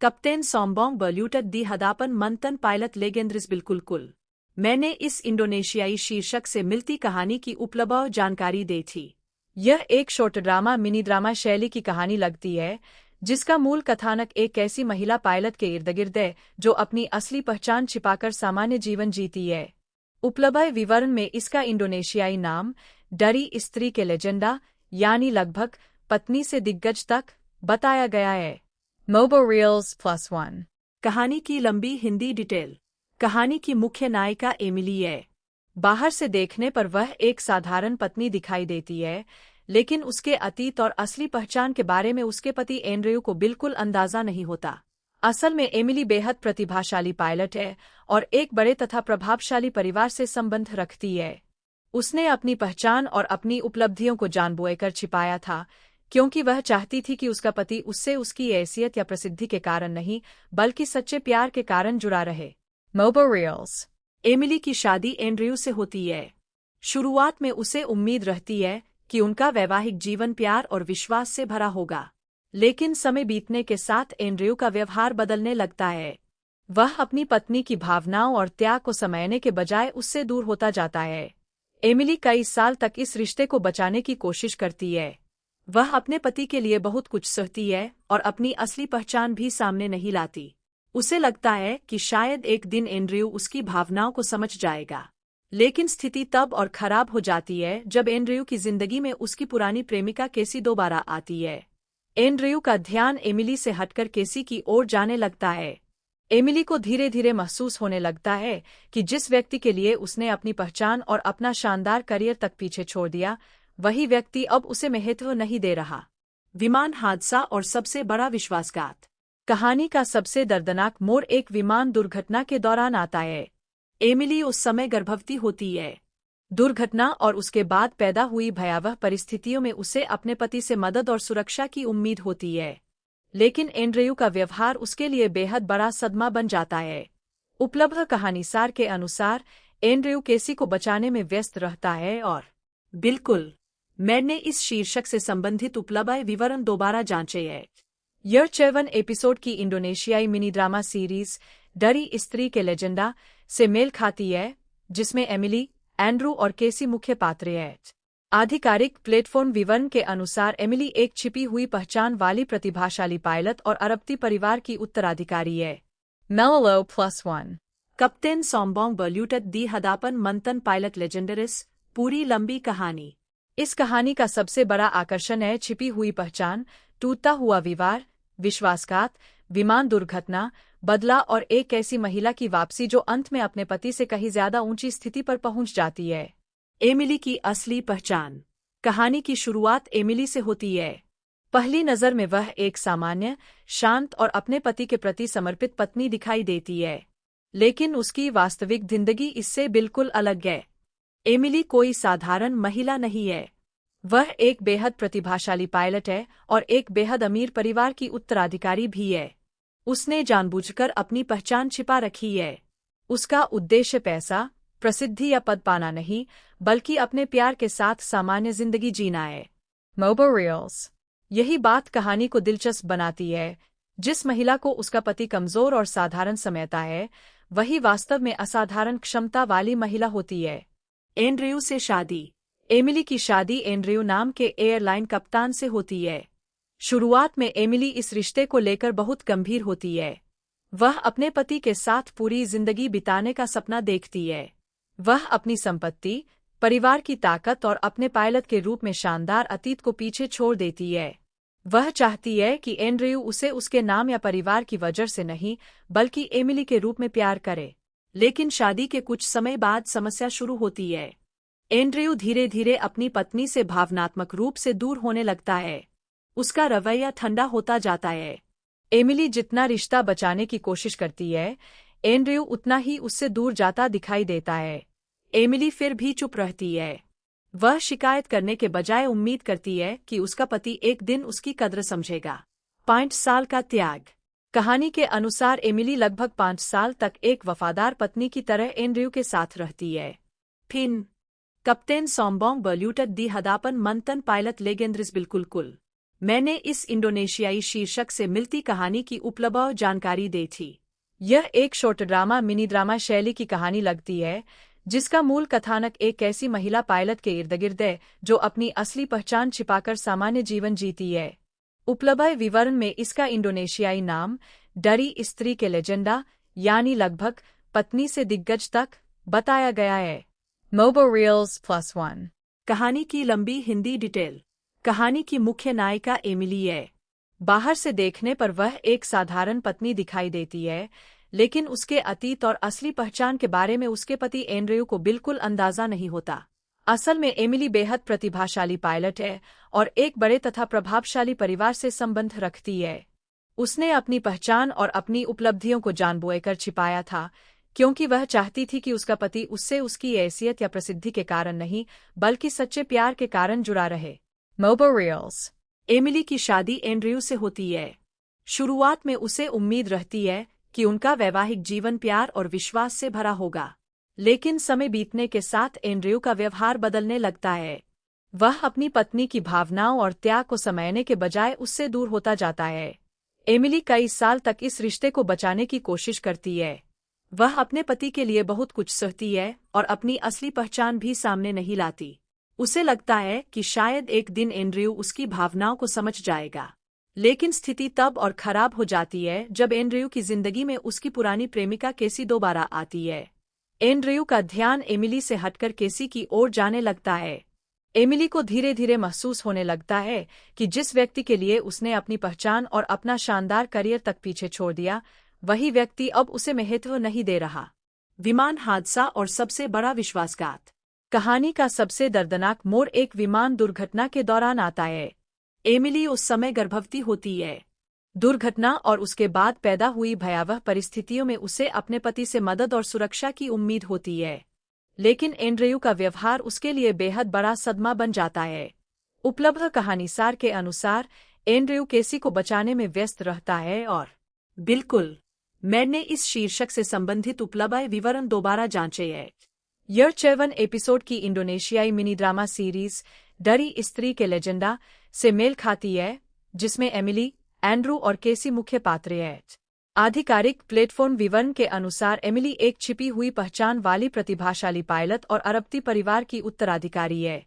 कप्तेन सोम्बोंग बल्यूटत दी हदापन मंतन pilot लेगेंद्रिस बिल्कुल कुल। मैंने इस इंडोनेशियाई शीर्षक से मिलती कहानी की उपलब्ध जानकारी दी थी। यह एक शॉर्ट ड्रामा मिनी ड्रामा शैली की कहानी लगती है, जिसका मूल कथानक एक ऐसी महिला पायलट के इर्द-गिर्द है जो अपनी असली पहचान छिपाकर सामान्य जीवन जीती है। उपलब्ध विवरण में इसका इंडोनेशियाई नाम डरी स्त्री के लेजेंडा यानी लगभग पत्नी से दिग्गज तक बताया गया है। MoboReels+1 कहानी की लंबी हिंदी डिटेल। कहानी की मुख्य नायिका एमिली है। बाहर से देखने पर वह एक साधारण पत्नी दिखाई देती है, लेकिन उसके अतीत और असली पहचान के बारे में उसके पति एंड्रयू को बिल्कुल अंदाजा नहीं होता। असल में एमिली बेहद प्रतिभाशाली पायलट है और एक बड़े तथा प्रभावशाली परिवार से संबंध रखती है। उसने अपनी पहचान और अपनी उपलब्धियों को जानबूझकर छिपाया था, क्योंकि वह चाहती थी कि उसका पति उससे उसकी हैसियत या प्रसिद्धि के कारण नहीं, बल्कि सच्चे प्यार के कारण जुड़ा रहे। MoboReels। एमिली की शादी एंड्रयू से होती है। शुरुआत में उसे उम्मीद रहती है कि उनका वैवाहिक जीवन प्यार और विश्वास से भरा होगा, लेकिन समय बीतने के साथ एंड्रयू का व्यवहार बदलने लगता है। वह अपनी पत्नी की भावनाओं और त्याग को समझने के बजाय उससे दूर होता जाता है। एमिली कई साल तक इस रिश्ते को बचाने की कोशिश करती है। वह अपने पति के लिए बहुत कुछ सहती है और अपनी असली पहचान भी सामने नहीं लाती। उसे लगता है कि शायद एक दिन एंड्रयू उसकी भावनाओं को समझ जाएगा, लेकिन स्थिति तब और खराब हो जाती है जब एंड्रयू की जिंदगी में उसकी पुरानी प्रेमिका केसी दोबारा आती है। एंड्रयू का ध्यान एमिली से हटकर केसी की ओर जाने लगता है। एमिली को धीरे धीरे महसूस होने लगता है कि जिस व्यक्ति के लिए उसने अपनी पहचान और अपना शानदार करियर तक पीछे छोड़ दिया, वही व्यक्ति अब उसे महत्व नहीं दे रहा। विमान हादसा और सबसे बड़ा विश्वासघात। कहानी का सबसे दर्दनाक मोड़ एक विमान दुर्घटना के दौरान आता है। एमिली उस समय गर्भवती होती है। दुर्घटना और उसके बाद पैदा हुई भयावह परिस्थितियों में उसे अपने पति से मदद और सुरक्षा की उम्मीद होती है, लेकिन एंड्रयू का व्यवहार उसके लिए बेहद बड़ा सदमा बन जाता है। उपलब्ध कहानीसार के अनुसार एंड्रयू केसी को बचाने में व्यस्त रहता है और बिल्कुल, मैंने इस शीर्षक से संबंधित उपलब्ध विवरण दोबारा जांचे हैं। यह 54 एपिसोड की इंडोनेशियाई मिनी ड्रामा सीरीज डरी स्त्री के लेजेंडा से मेल खाती है, जिसमें एमिली, एंड्रू और केसी मुख्य पात्र हैं। आधिकारिक प्लेटफॉर्म विवरण के अनुसार एमिली एक छिपी हुई पहचान वाली प्रतिभाशाली पायलट और अरबती परिवार की उत्तराधिकारी है। MoboReels+1 कप्तेन सोम्बोंग बल्यूटत दी हदापन मंतन पायलट लेजेंडरिस। पूरी लंबी कहानी। इस कहानी का सबसे बड़ा आकर्षण है छिपी हुई पहचान, टूटता हुआ विवाह, विश्वासघात, विमान दुर्घटना, बदला और एक ऐसी महिला की वापसी जो अंत में अपने पति से कहीं ज्यादा ऊंची स्थिति पर पहुंच जाती है। एमिली की असली पहचान। कहानी की शुरुआत एमिली से होती है। पहली नजर में वह एक सामान्य, शांत और अपने पति के प्रति समर्पित पत्नी दिखाई देती है, लेकिन उसकी वास्तविक जिंदगी इससे बिल्कुल अलग है। एमिली कोई साधारण महिला नहीं है। वह एक बेहद प्रतिभाशाली पायलट है और एक बेहद अमीर परिवार की उत्तराधिकारी भी है। उसने जानबूझकर अपनी पहचान छिपा रखी है। उसका उद्देश्य पैसा, प्रसिद्धि या पद पाना नहीं, बल्कि अपने प्यार के साथ सामान्य जिंदगी जीना है। MoboReels। यही बात कहानी को दिलचस्प बनाती है। जिस महिला को उसका पति कमजोर और साधारण समझता है, वही वास्तव में असाधारण क्षमता वाली महिला होती है। एंड्रयू से शादी। एमिली की शादी एंड्रयू नाम के एयरलाइन कप्तान से होती है। शुरुआत में एमिली इस रिश्ते को लेकर बहुत गंभीर होती है। वह अपने पति के साथ पूरी जिंदगी बिताने का सपना देखती है। वह अपनी संपत्ति, परिवार की ताकत और अपने पायलट के रूप में शानदार अतीत को पीछे छोड़ देती है। वह चाहती है कि एंड्रयू उसे उसके नाम या परिवार की वजह से नहीं, बल्कि एमिली के रूप में प्यार करे। लेकिन शादी के कुछ समय बाद समस्या शुरू होती है। एंड्रयू धीरे धीरे अपनी पत्नी से भावनात्मक रूप से दूर होने लगता है। उसका रवैया ठंडा होता जाता है। एमिली जितना रिश्ता बचाने की कोशिश करती है, एंड्रयू उतना ही उससे दूर जाता दिखाई देता है। एमिली फिर भी चुप रहती है। वह शिकायत करने के बजाय उम्मीद करती है कि उसका पति एक दिन उसकी कद्र समझेगा। 5 साल का त्याग। कहानी के अनुसार एमिली लगभग 5 साल तक एक वफादार पत्नी की तरह एंड्रयू के साथ रहती है। फिर कप्तेन सोम्बोंग बल्यूटत दी हदापन मंतन पायलट लेगेंद्रिस बिल्कुल कुल। मैंने इस इंडोनेशियाई शीर्षक से मिलती कहानी की उपलब्ध जानकारी दी थी। यह एक शॉर्ट ड्रामा मिनी ड्रामा शैली की कहानी लगती है, जिसका मूल कथानक एक ऐसी महिला पायलट के इर्द गिर्द है जो अपनी असली पहचान छिपाकर सामान्य जीवन जीती है। उपलब्ध विवरण में इसका इंडोनेशियाई नाम डरी स्त्री के लेजेंडा यानी लगभग पत्नी से दिग्गज तक बताया गया है। MoboReels+1 कहानी की लंबी हिंदी डिटेल। कहानी की मुख्य नायिका एमिली है। बाहर से देखने पर वह एक साधारण पत्नी दिखाई देती है, लेकिन उसके अतीत और असली पहचान के बारे में उसके पति एंड्रयू को बिल्कुल अंदाजा नहीं होता। असल में एमिली बेहद प्रतिभाशाली पायलट है और एक बड़े तथा प्रभावशाली परिवार से संबंध रखती है। उसने अपनी पहचान और अपनी उपलब्धियों को जानबूझकर छिपाया था, क्योंकि वह चाहती थी कि उसका पति उससे उसकी हैसियत या प्रसिद्धि के कारण नहीं, बल्कि सच्चे प्यार के कारण जुड़ा रहे। MoboReels। एमिली की एंड्रयू एंड्रयू से होती है। शुरुआत में उसे उम्मीद रहती है कि उनका वैवाहिक जीवन प्यार और विश्वास से भरा होगा, लेकिन समय बीतने के साथ एंड्रयू का व्यवहार बदलने लगता है। वह अपनी पत्नी की भावनाओं और त्याग को समझने के बजाय उससे दूर होता जाता है। एमिली कई साल तक इस रिश्ते को बचाने की कोशिश करती है। वह अपने पति के लिए बहुत कुछ सहती है और अपनी असली पहचान भी सामने नहीं लाती। उसे लगता है कि शायद एक दिन एंड्रयू उसकी भावनाओं को समझ जाएगा, लेकिन स्थिति तब और खराब हो जाती है जब एंड्रयू की जिंदगी में उसकी पुरानी प्रेमिका केसी दोबारा आती है। एंड्रयू का ध्यान एमिली से हटकर केसी की ओर जाने लगता है। एमिली को धीरे धीरे महसूस होने लगता है कि जिस व्यक्ति के लिए उसने अपनी पहचान और अपना शानदार करियर तक पीछे छोड़ दिया, वही व्यक्ति अब उसे महत्व नहीं दे रहा। विमान हादसा और सबसे बड़ा विश्वासघात। कहानी का सबसे दर्दनाक मोड़ एक विमान दुर्घटना के दौरान आता है। एमिली उस समय गर्भवती होती है। दुर्घटना और उसके बाद पैदा हुई भयावह परिस्थितियों में उसे अपने पति से मदद और सुरक्षा की उम्मीद होती है, लेकिन एंड्रयू का व्यवहार उसके लिए बेहद बड़ा सदमा बन जाता है। उपलब्ध कहानीसार के अनुसार एंड्रयू केसी को बचाने में व्यस्त रहता है और बिल्कुल, मैंने इस शीर्षक से संबंधित उपलब्ध विवरण दोबारा जांचे हैं। यह 54 एपिसोड की इंडोनेशियाई मिनी ड्रामा सीरीज डरी स्त्री के लेजेंडा से मेल खाती है, जिसमें एमिली, एंड्रू और केसी मुख्य पात्र हैं। आधिकारिक प्लेटफॉर्म विवरण के अनुसार एमिली एक छिपी हुई पहचान वाली प्रतिभाशाली पायलट और अरबती परिवार की उत्तराधिकारी है।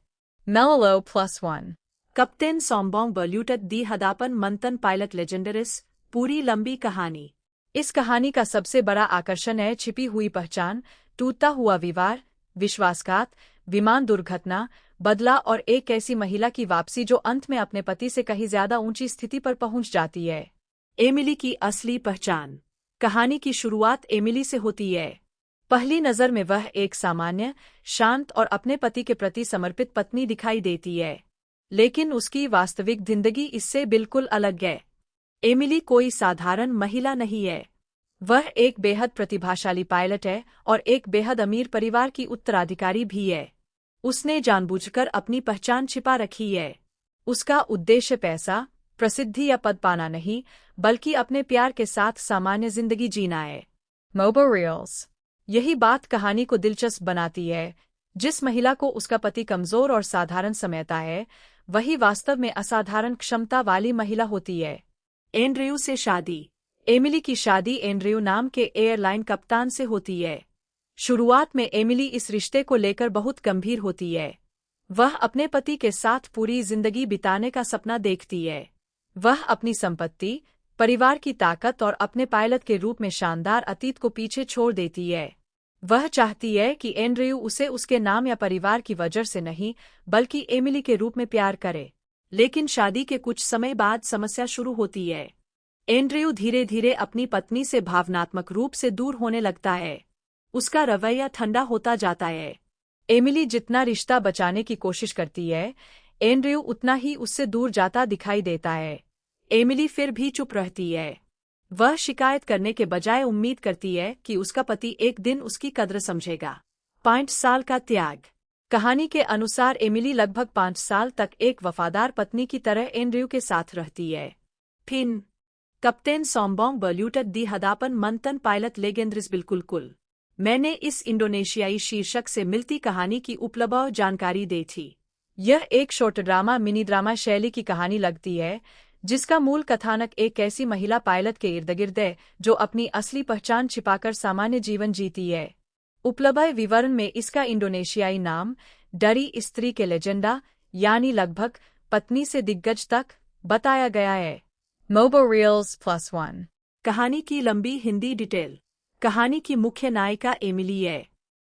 MoboReels+1 कप्तान सोम्बोंग बल्यूटत दी हदापन मंथन पायलट लेजेंडरिस। पूरी लंबी कहानी। इस कहानी का सबसे बड़ा आकर्षण है छिपी हुई पहचान, टूटता हुआ विवाह, विश्वासघात, विमान दुर्घटना, बदला और एक ऐसी महिला की वापसी जो अंत में अपने पति से कहीं ज्यादा ऊंची स्थिति पर पहुंच जाती है। एमिली की असली पहचान। कहानी की शुरुआत एमिली से होती है। पहली नजर में वह एक सामान्य, शांत और अपने पति के प्रति समर्पित पत्नी दिखाई देती है, लेकिन उसकी वास्तविक जिंदगी इससे बिल्कुल अलग है। एमिली कोई साधारण महिला नहीं है। वह एक बेहद प्रतिभाशाली पायलट है और एक बेहद अमीर परिवार की उत्तराधिकारी भी है। उसने जानबूझकर अपनी पहचान छिपा रखी है। उसका उद्देश्य पैसा, प्रसिद्धि या पद पाना नहीं, बल्कि अपने प्यार के साथ सामान्य जिंदगी जीना है। MoboReels। यही बात कहानी को दिलचस्प बनाती है। जिस महिला को उसका पति कमजोर और साधारण समझता है, वही वास्तव में असाधारण क्षमता वाली महिला होती है। एंड्रयू से शादी। एमिली की शादी एंड्रयू नाम के एयरलाइन कप्तान से होती है। शुरुआत में एमिली इस रिश्ते को लेकर बहुत गंभीर होती है। वह अपने पति के साथ पूरी जिंदगी बिताने का सपना देखती है। वह अपनी संपत्ति, परिवार की ताकत और अपने पायलट के रूप में शानदार अतीत को पीछे छोड़ देती है। वह चाहती है कि एंड्रयू उसे उसके नाम या परिवार की वजह से नहीं, बल्कि एमिली के रूप में प्यार करे। लेकिन शादी के कुछ समय बाद समस्या शुरू होती है। एंड्रयू धीरे धीरे अपनी पत्नी से भावनात्मक रूप से दूर होने लगता है। उसका रवैया ठंडा होता जाता है। एमिली जितना रिश्ता बचाने की कोशिश करती है, एंड्रयू उतना ही उससे दूर जाता दिखाई देता है। एमिली फिर भी चुप रहती है। वह शिकायत करने के बजाय उम्मीद करती है कि उसका पति एक दिन उसकी कद्र समझेगा। 5 साल का त्याग। कहानी के अनुसार एमिली लगभग 5 साल तक एक वफादार पत्नी की तरह एंड्रयू के साथ रहती है। फिर कप्तान सोम्बोंग बल्यूटत दी हदापन मंथन पायलट लेजेंडरिस। बिल्कुल, मैंने इस इंडोनेशियाई शीर्षक से मिलती कहानी की उपलब्ध जानकारी दी थी। यह एक शॉर्ट ड्रामा मिनी ड्रामा शैली की कहानी लगती है जिसका मूल कथानक एक ऐसी महिला पायलट के इर्द-गिर्द है जो अपनी असली पहचान छिपाकर सामान्य जीवन जीती है। उपलब्ध विवरण में इसका इंडोनेशियाई नाम डरी स्त्री के लेजेंडा यानी लगभग पत्नी से दिग्गज तक बताया गया है। Mobo Reels+1 कहानी की लंबी हिंदी डिटेल। कहानी की मुख्य नायिका एमिली है।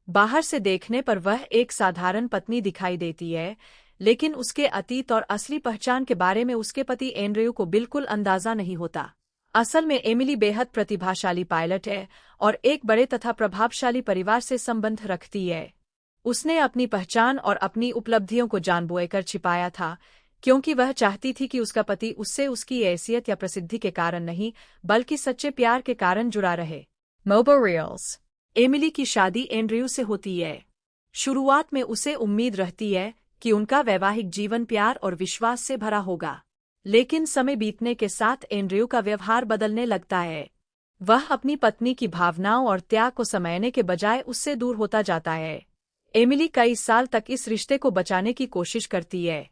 बाहर से देखने पर वह एक साधारण पत्नी दिखाई देती है, लेकिन उसके अतीत और असली पहचान के बारे में उसके पति एंड्रयू को बिल्कुल अंदाजा नहीं होता। असल में एमिली बेहद प्रतिभाशाली पायलट है और एक बड़े तथा प्रभावशाली परिवार से संबंध रखती है। उसने अपनी पहचान और अपनी उपलब्धियों को जानबूझकर छिपाया था, क्योंकि वह चाहती थी कि उसका पति उससे उसकी हैसियत या प्रसिद्धि के कारण नहीं, बल्कि सच्चे प्यार के कारण जुड़ा रहे। Mobo Reels। एमिली की शादी एंड्रयू से होती है। शुरुआत में उसे उम्मीद रहती है कि उनका वैवाहिक जीवन प्यार और विश्वास से भरा होगा, लेकिन समय बीतने के साथ एंड्रयू का व्यवहार बदलने लगता है। वह अपनी पत्नी की भावनाओं और त्याग को समझने के बजाय उससे दूर होता जाता है। एमिली कई साल तक इस रिश्ते को बचाने की कोशिश करती है।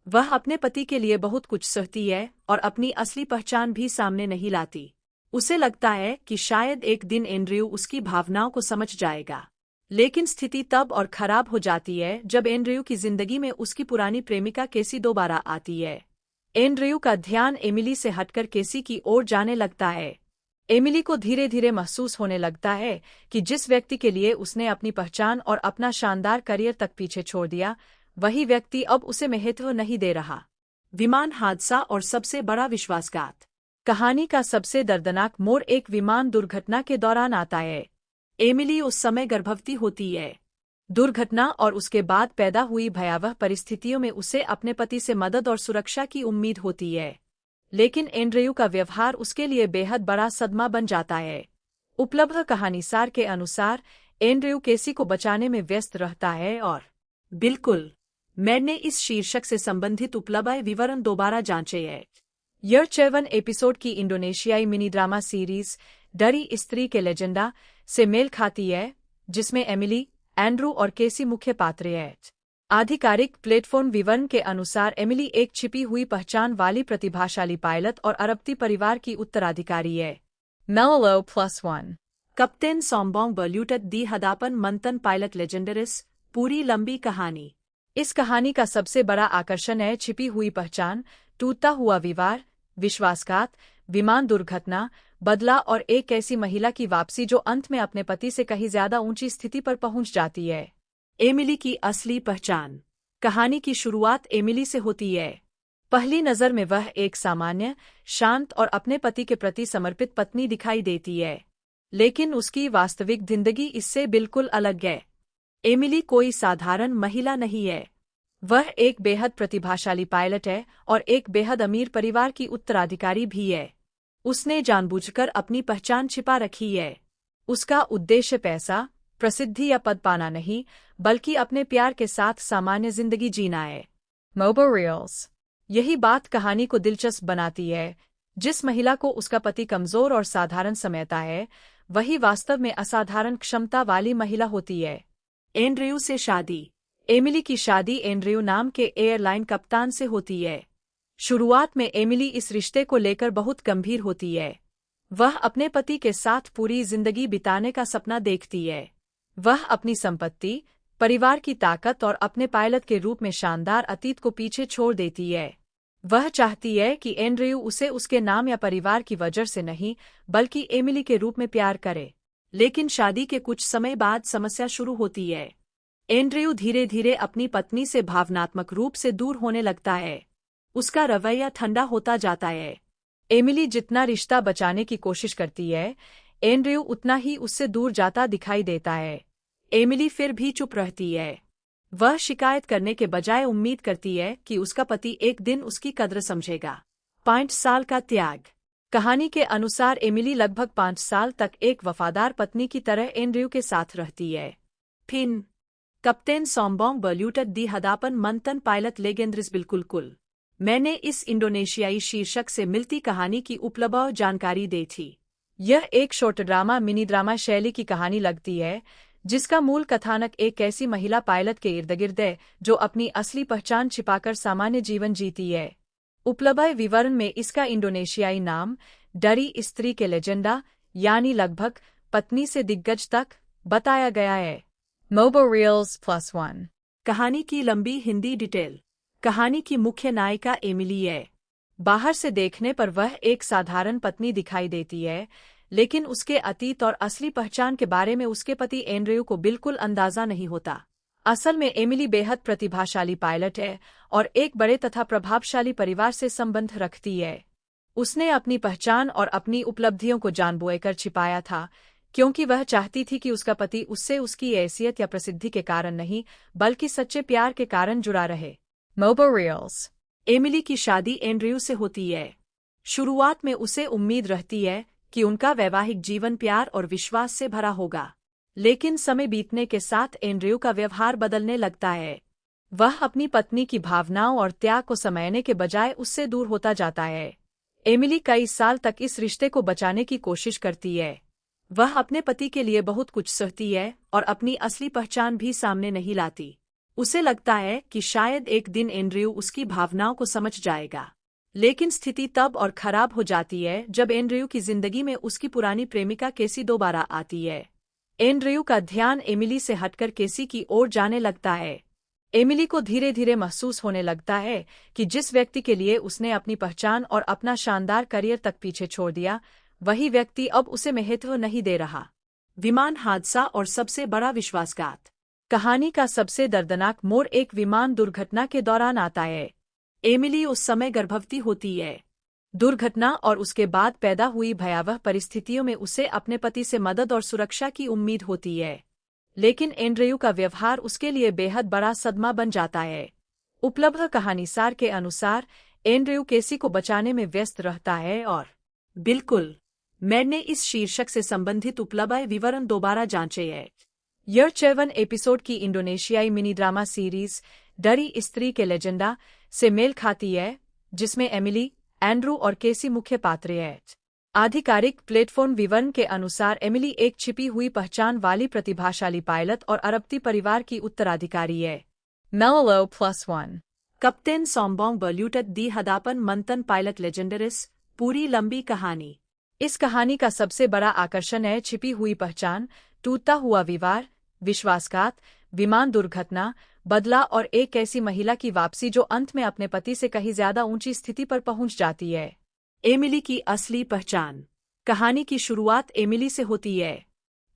वह अपने पति के लिए बहुत कुछ सहती है और अपनी असली पहचान भी सामने नहीं लाती। उसे लगता है कि शायद एक दिन एंड्रयू उसकी भावनाओं को समझ जाएगा, लेकिन स्थिति तब और खराब हो जाती है जब एंड्रयू की जिंदगी में उसकी पुरानी प्रेमिका केसी दोबारा आती है। एंड्रयू का ध्यान एमिली से हटकर केसी की ओर जाने लगता है। एमिली को धीरे धीरे महसूस होने लगता है कि जिस व्यक्ति के लिए उसने अपनी पहचान और अपना शानदार करियर तक पीछे छोड़ दिया, वही व्यक्ति अब उसे महत्व नहीं दे रहा। विमान हादसा और सबसे बड़ा विश्वासघात। कहानी का सबसे दर्दनाक मोड़ एक विमान दुर्घटना के दौरान आता है। एमिली उस समय गर्भवती होती है। दुर्घटना और उसके बाद पैदा हुई भयावह परिस्थितियों में उसे अपने पति से मदद और सुरक्षा की उम्मीद होती है, लेकिन एंड्रयू का व्यवहार उसके लिए बेहद बड़ा सदमा बन जाता है। उपलब्ध कहानीसार के अनुसार एंड्रयू केसी को बचाने में व्यस्त रहता है और बिल्कुल, मैंने इस शीर्षक से संबंधित उपलब्ध विवरण दोबारा जांचे है। यह 54 एपिसोड की इंडोनेशियाई मिनी ड्रामा सीरीज डरी स्त्री के लेजेंडा से मेल खाती है, जिसमें एमिली, एंड्रू और केसी मुख्य पात्र हैं। आधिकारिक प्लेटफॉर्म विवरण के अनुसार एमिली एक छिपी हुई पहचान वाली प्रतिभाशाली पायलट और अरबती परिवार की उत्तराधिकारी है। Mello+1 कप्तान सोम्बोंग बल्यूटत दी हदापन मंथन पायलट लेजेंडरिस। पूरी लंबी कहानी। इस कहानी का सबसे बड़ा आकर्षण है छिपी हुई पहचान, टूटता हुआ विवाह, विश्वासघात, विमान दुर्घटना, बदला और एक ऐसी महिला की वापसी जो अंत में अपने पति से कहीं ज्यादा ऊंची स्थिति पर पहुंच जाती है। एमिली की असली पहचान। कहानी की शुरुआत एमिली से होती है। पहली नजर में वह एक सामान्य, शांत और अपने पति के प्रति समर्पित पत्नी दिखाई देती है, लेकिन उसकी वास्तविक जिंदगी इससे बिल्कुल अलग है। एमिली कोई साधारण महिला नहीं है। वह एक बेहद प्रतिभाशाली पायलट है और एक बेहद अमीर परिवार की उत्तराधिकारी भी है। उसने जानबूझकर अपनी पहचान छिपा रखी है। उसका उद्देश्य पैसा, प्रसिद्धि या पद पाना नहीं, बल्कि अपने प्यार के साथ सामान्य जिंदगी जीना है। Mobo Reels। यही बात कहानी को दिलचस्प बनाती है। जिस महिला को उसका पति कमजोर और साधारण समझता है, वही वास्तव में असाधारण क्षमता वाली महिला होती है। एंड्रयू से शादी। एमिली की शादी एंड्रयू नाम के एयरलाइन कप्तान से होती है। शुरुआत में एमिली इस रिश्ते को लेकर बहुत गंभीर होती है। वह अपने पति के साथ पूरी जिंदगी बिताने का सपना देखती है। वह अपनी संपत्ति, परिवार की ताकत और अपने पायलट के रूप में शानदार अतीत को पीछे छोड़ देती है। वह चाहती है कि एंड्रयू उसे उसके नाम या परिवार की वजह से नहीं, बल्कि एमिली के रूप में प्यार करे। लेकिन शादी के कुछ समय बाद समस्या शुरू होती है। एंड्रयू धीरे धीरे अपनी पत्नी से भावनात्मक रूप से दूर होने लगता है। उसका रवैया ठंडा होता जाता है। एमिली जितना रिश्ता बचाने की कोशिश करती है, एंड्रयू उतना ही उससे दूर जाता दिखाई देता है। एमिली फिर भी चुप रहती है। वह शिकायत करने के बजाय उम्मीद करती है कि उसका पति एक दिन उसकी कद्र समझेगा। 5 साल का त्याग। कहानी के अनुसार एमिली लगभग 5 साल तक एक वफादार पत्नी की तरह एंड्रयू के साथ रहती है। फिर कप्तान सोम्बोंग बल्यूटत दी हदापन मंथन पायलट लेजेंडरिस। बिल्कुल, मैंने इस इंडोनेशियाई शीर्षक से मिलती कहानी की उपलब्ध जानकारी दी थी। यह एक शॉर्ट ड्रामा मिनी ड्रामा शैली की कहानी लगती है जिसका मूल कथानक एक ऐसी महिला पायलट के इर्द गिर्द है जो अपनी असली पहचान छिपाकर सामान्य जीवन जीती है। उपलब्ध विवरण में इसका इंडोनेशियाई नाम डरी स्त्री के लेजेंडा यानी लगभग पत्नी से दिग्गज तक बताया गया है। MoboReels+1 कहानी की लंबी हिंदी डिटेल। कहानी की मुख्य नायिका एमिली है। बाहर से देखने पर वह एक साधारण पत्नी दिखाई देती है, लेकिन उसके अतीत और असली पहचान के बारे में उसके पति एंड्रयू को बिल्कुल अंदाजा नहीं होता। असल में एमिली बेहद प्रतिभाशाली पायलट है और एक बड़े तथा प्रभावशाली परिवार से संबंध रखती है। उसने अपनी पहचान और अपनी उपलब्धियों को जानबूझकर छिपाया था, क्योंकि वह चाहती थी कि उसका पति उससे उसकी हैसियत या प्रसिद्धि के कारण नहीं, बल्कि सच्चे प्यार के कारण जुड़ा रहे। MoboReels। एमिली की शादी एंड्रयू से होती है। शुरुआत में उसे उम्मीद रहती है कि उनका वैवाहिक जीवन प्यार और विश्वास से भरा होगा, लेकिन समय बीतने के साथ एंड्रयू का व्यवहार बदलने लगता है। वह अपनी पत्नी की भावनाओं और त्याग को समझने के बजाय उससे दूर होता जाता है। एमिली कई साल तक इस रिश्ते को बचाने की कोशिश करती है। वह अपने पति के लिए बहुत कुछ सहती है और अपनी असली पहचान भी सामने नहीं लाती। उसे लगता है कि शायद एक दिन एंड्रयू उसकी भावनाओं को समझ जाएगा, लेकिन स्थिति तब और खराब हो जाती है जब एंड्रयू की जिंदगी में उसकी पुरानी प्रेमिका केसी दोबारा आती है। एंड्रयू का ध्यान एमिली से हटकर केसी की ओर जाने लगता है। एमिली को धीरे धीरे महसूस होने लगता है कि जिस व्यक्ति के लिए उसने अपनी पहचान और अपना शानदार करियर तक पीछे छोड़ दिया, वही व्यक्ति अब उसे महत्व नहीं दे रहा। विमान हादसा और सबसे बड़ा विश्वासघात। कहानी का सबसे दर्दनाक मोड़ एक विमान दुर्घटना के दौरान आता है। एमिली उस समय गर्भवती होती है। दुर्घटना और उसके बाद पैदा हुई भयावह परिस्थितियों में उसे अपने पति से मदद और सुरक्षा की उम्मीद होती है, लेकिन एंड्रयू का व्यवहार उसके लिए बेहद बड़ा सदमा बन जाता है। उपलब्ध कहानीसार के अनुसार एंड्रयू केसी को बचाने में व्यस्त रहता है और बिल्कुल, मैंने इस शीर्षक से संबंधित उपलब्ध विवरण दोबारा जांचे हैं। यह 54 एपिसोड की इंडोनेशियाई मिनी ड्रामा सीरीज डरी स्त्री के लेजेंडा से मेल खाती है, जिसमें एमिली, एंड्रू और केसी मुख्य पात्र हैं। आधिकारिक प्लेटफॉर्म विवरण के अनुसार एमिली एक छिपी हुई पहचान वाली प्रतिभाशाली पायलट और अरबती परिवार की उत्तराधिकारी है। MoboReels+1 कप्तान सोमबोंग बल्यूटत दी हदापन मंथन पायलट लेजेंडरिस पूरी लंबी कहानी। इस कहानी का सबसे बड़ा आकर्षण है छिपी हुई पहचान, टूटता हुआ विवाह, विश्वासघात, विमान दुर्घटना, बदला और एक ऐसी महिला की वापसी जो अंत में अपने पति से कहीं ज्यादा ऊंची स्थिति पर पहुंच जाती है। एमिली की असली पहचान। कहानी की शुरुआत एमिली से होती है।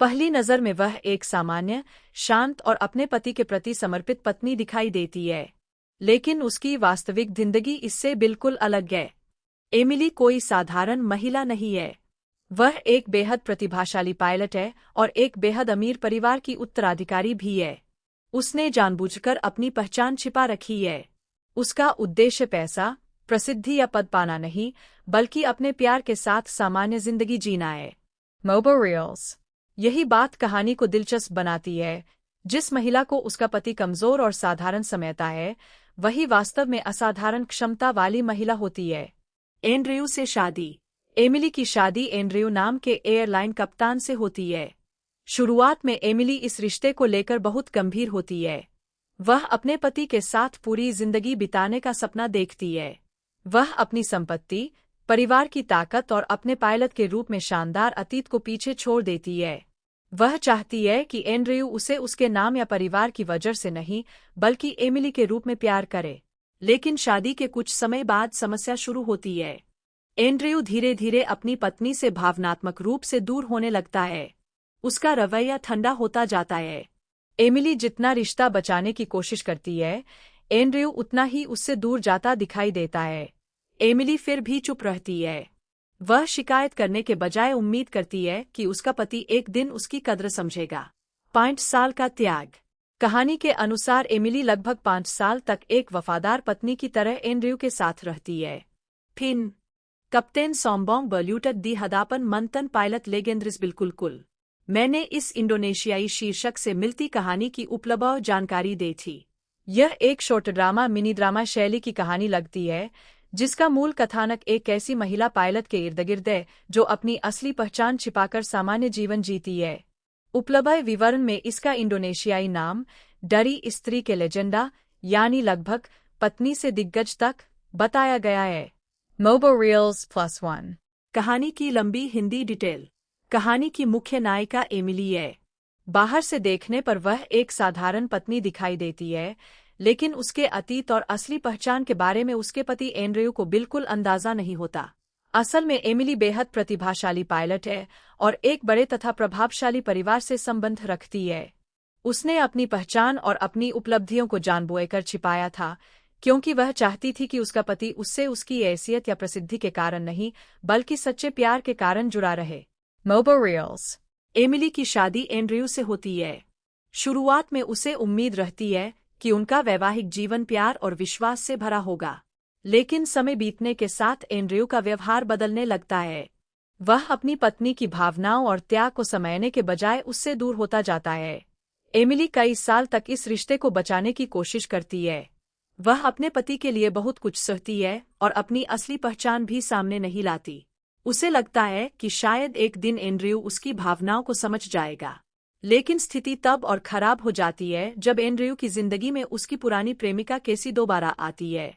पहली नज़र में वह एक सामान्य, शांत और अपने पति के प्रति समर्पित पत्नी दिखाई देती है, लेकिन उसकी वास्तविक जिंदगी इससे बिल्कुल अलग है। एमिली कोई साधारण महिला नहीं है। वह एक बेहद प्रतिभाशाली पायलट है और एक बेहद अमीर परिवार की उत्तराधिकारी भी है। उसने जानबूझकर अपनी पहचान छिपा रखी है। उसका उद्देश्य पैसा, प्रसिद्धि या पद पाना नहीं, बल्कि अपने प्यार के साथ सामान्य जिंदगी जीना है। MoboReels। यही बात कहानी को दिलचस्प बनाती है। जिस महिला को उसका पति कमजोर और साधारण समझता है, वही वास्तव में असाधारण क्षमता वाली महिला होती है। एंड्रयू से शादी। एमिली की शादी एंड्रयू नाम के एयरलाइन कप्तान से होती है। शुरुआत में एमिली इस रिश्ते को लेकर बहुत गंभीर होती है। वह अपने पति के साथ पूरी जिंदगी बिताने का सपना देखती है। वह अपनी संपत्ति, परिवार की ताकत और अपने पायलट के रूप में शानदार अतीत को पीछे छोड़ देती है। वह चाहती है कि एंड्रयू उसे उसके नाम या परिवार की वजह से नहीं, बल्कि एमिली के रूप में प्यार करे। लेकिन शादी के कुछ समय बाद समस्या शुरू होती है। एंड्रयू धीरे धीरे अपनी पत्नी से भावनात्मक रूप से दूर होने लगता है। उसका रवैया ठंडा होता जाता है। एमिली जितना रिश्ता बचाने की कोशिश करती है, एंड्रयू उतना ही उससे दूर जाता दिखाई देता है। एमिली फिर भी चुप रहती है। वह शिकायत करने के बजाय उम्मीद करती है कि उसका पति एक दिन उसकी कद्र समझेगा। 5 साल का त्याग। कहानी के अनुसार एमिली लगभग 5 साल तक एक वफादार पत्नी की तरह एंड्रयू के साथ रहती है। फिर कप्तान सोमबोंग बल्यूटत दी हदापन मंथन पायलट लेजेंडरिस बिल्कुल कुल। मैंने इस इंडोनेशियाई शीर्षक से मिलती कहानी की उपलब्ध जानकारी दी थी। यह एक शॉर्ट ड्रामा मिनी ड्रामा शैली की कहानी लगती है, जिसका मूल कथानक एक ऐसी महिला पायलट के इर्द गिर्द है जो अपनी असली पहचान छिपाकर सामान्य जीवन जीती है। उपलब्ध विवरण में इसका इंडोनेशियाई नाम डरी स्त्री के लेजेंडा यानी लगभग पत्नी से दिग्गज तक बताया गया है। MoboReels+1 कहानी की लंबी हिंदी डिटेल। कहानी की मुख्य नायिका एमिली है। बाहर से देखने पर वह एक साधारण पत्नी दिखाई देती है, लेकिन उसके अतीत और असली पहचान के बारे में उसके पति एंड्रयू को बिल्कुल अंदाजा नहीं होता। असल में एमिली बेहद प्रतिभाशाली पायलट है और एक बड़े तथा प्रभावशाली परिवार से संबंध रखती है। उसने अपनी पहचान और अपनी उपलब्धियों को जानबूझकर छिपाया था, क्योंकि वह चाहती थी कि उसका पति उससे उसकी हैसियत या प्रसिद्धि के कारण नहीं, बल्कि सच्चे प्यार के कारण जुड़ा रहे। MoboReels। एमिली की शादी एंड्रयू से होती है। शुरुआत में उसे उम्मीद रहती है कि उनका वैवाहिक जीवन प्यार और विश्वास से भरा होगा, लेकिन समय बीतने के साथ एंड्रयू का व्यवहार बदलने लगता है। वह अपनी पत्नी की भावनाओं और त्याग को समझने के बजाय उससे दूर होता जाता है। एमिली कई साल तक इस रिश्ते को बचाने की कोशिश करती है। वह अपने पति के लिए बहुत कुछ सहती है और अपनी असली पहचान भी सामने नहीं लाती। उसे लगता है कि शायद एक दिन एंड्रयू उसकी भावनाओं को समझ जाएगा, लेकिन स्थिति तब और खराब हो जाती है जब एंड्रयू की जिंदगी में उसकी पुरानी प्रेमिका केसी दोबारा आती है।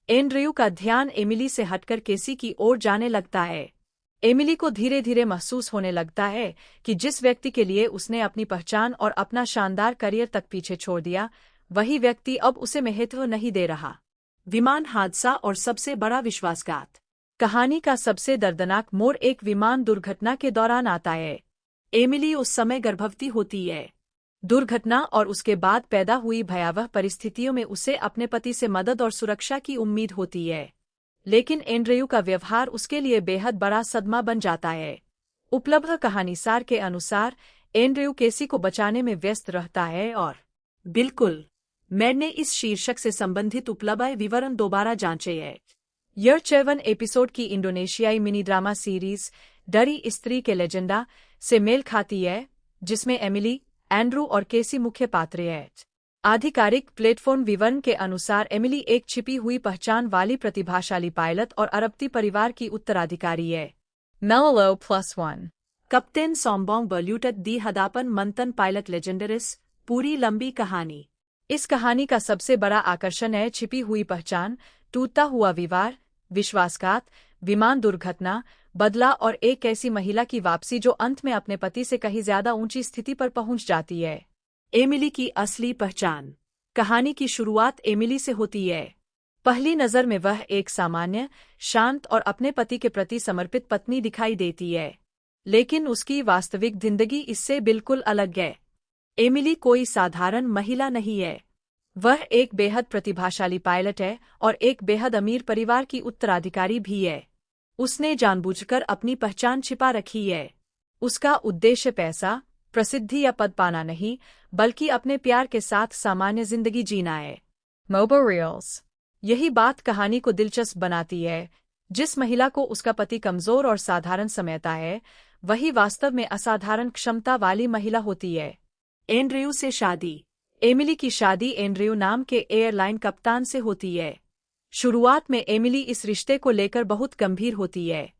एंड्रयू का ध्यान एमिली से हटकर केसी की ओर जाने लगता है। एमिली को धीरे धीरे महसूस होने लगता है कि जिस व्यक्ति के लिए उसने अपनी पहचान और अपना शानदार करियर तक पीछे छोड़ दिया, वही व्यक्ति अब उसे महत्व नहीं दे रहा। विमान हादसा और सबसे बड़ा विश्वासघात। कहानी का सबसे दर्दनाक मोड़ एक विमान दुर्घटना के दौरान आता है। एमिली उस समय गर्भवती होती है। दुर्घटना और उसके बाद पैदा हुई भयावह परिस्थितियों में उसे अपने पति से मदद और सुरक्षा की उम्मीद होती है, लेकिन एंड्रयू का व्यवहार उसके लिए बेहद बड़ा सदमा बन जाता है। उपलब्ध कहानीसार के अनुसार एंड्रयू केसी को बचाने में व्यस्त रहता है और बिल्कुल, मैंने इस शीर्षक से संबंधित उपलब्ध विवरण दोबारा जांचे हैं। यह 54 एपिसोड की इंडोनेशियाई मिनी ड्रामा सीरीज डरी स्त्री के लेजेंडा से मेल खाती है, जिसमें एमिली, एंड्रू और केसी मुख्य पात्र हैं। आधिकारिक प्लेटफॉर्म विवरण के अनुसार एमिली एक छिपी हुई पहचान वाली प्रतिभाशाली पायलट और अरबती परिवार की उत्तराधिकारी है। MoboReels+1 कप्तान सोमबोंग बल्यूटत दी हदापन मंथन पायलट लेजेंडरिस। पूरी लंबी कहानी। इस कहानी का सबसे बड़ा आकर्षण है छिपी हुई पहचान, टूटता हुआ विवाह, विश्वासघात, विमान दुर्घटना, बदला और एक ऐसी महिला की वापसी जो अंत में अपने पति से कहीं ज्यादा ऊंची स्थिति पर पहुंच जाती है। एमिली की असली पहचान। कहानी की शुरुआत एमिली से होती है। पहली नज़र में वह एक सामान्य, शांत और अपने पति के प्रति समर्पित पत्नी दिखाई देती है, लेकिन उसकी वास्तविक जिंदगी इससे बिल्कुल अलग है। एमिली कोई साधारण महिला नहीं है। वह एक बेहद प्रतिभाशाली पायलट है और एक बेहद अमीर परिवार की उत्तराधिकारी भी है। उसने जानबूझकर अपनी पहचान छिपा रखी है। उसका उद्देश्य पैसा, प्रसिद्धि या पद पाना नहीं, बल्कि अपने प्यार के साथ सामान्य जिंदगी जीना है। MoboReels। यही बात कहानी को दिलचस्प बनाती है। जिस महिला को उसका पति कमजोर और साधारण समझता है, वही वास्तव में असाधारण क्षमता वाली महिला होती है। एंड्रयू से शादी। एमिली की शादी एंड्रयू नाम के एयरलाइन कप्तान से होती है। शुरुआत में एमिली इस रिश्ते को लेकर बहुत गंभीर होती है।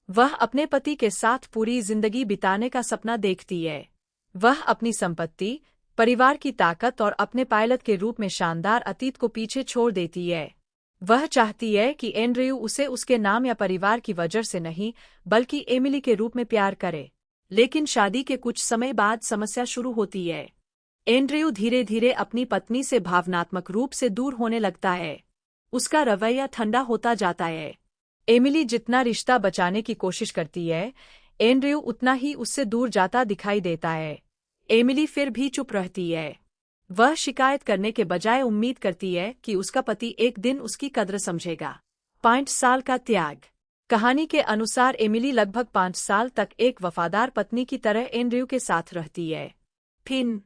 वह अपने पति के साथ पूरी जिंदगी बिताने का सपना देखती है। वह अपनी संपत्ति, परिवार की ताकत और अपने पायलट के रूप में शानदार अतीत को पीछे छोड़ देती है। वह चाहती है कि एंड्रयू उसे उसके नाम या परिवार की वजह से नहीं, बल्कि एमिली के रूप में प्यार करे। लेकिन शादी के कुछ समय बाद समस्या शुरू होती है। एंड्रयू धीरे धीरे अपनी पत्नी से भावनात्मक रूप से दूर होने लगता है। उसका रवैया ठंडा होता जाता है। एमिली जितना रिश्ता बचाने की कोशिश करती है, एंड्रयू उतना ही उससे दूर जाता दिखाई देता है। एमिली फिर भी चुप रहती है। वह शिकायत करने के बजाय उम्मीद करती है कि उसका पति एक दिन उसकी कद्र समझेगा। 5 साल का त्याग। कहानी के अनुसार एमिली लगभग 5 साल तक एक वफादार पत्नी की तरह एंड्रयू के साथ रहती है। फिर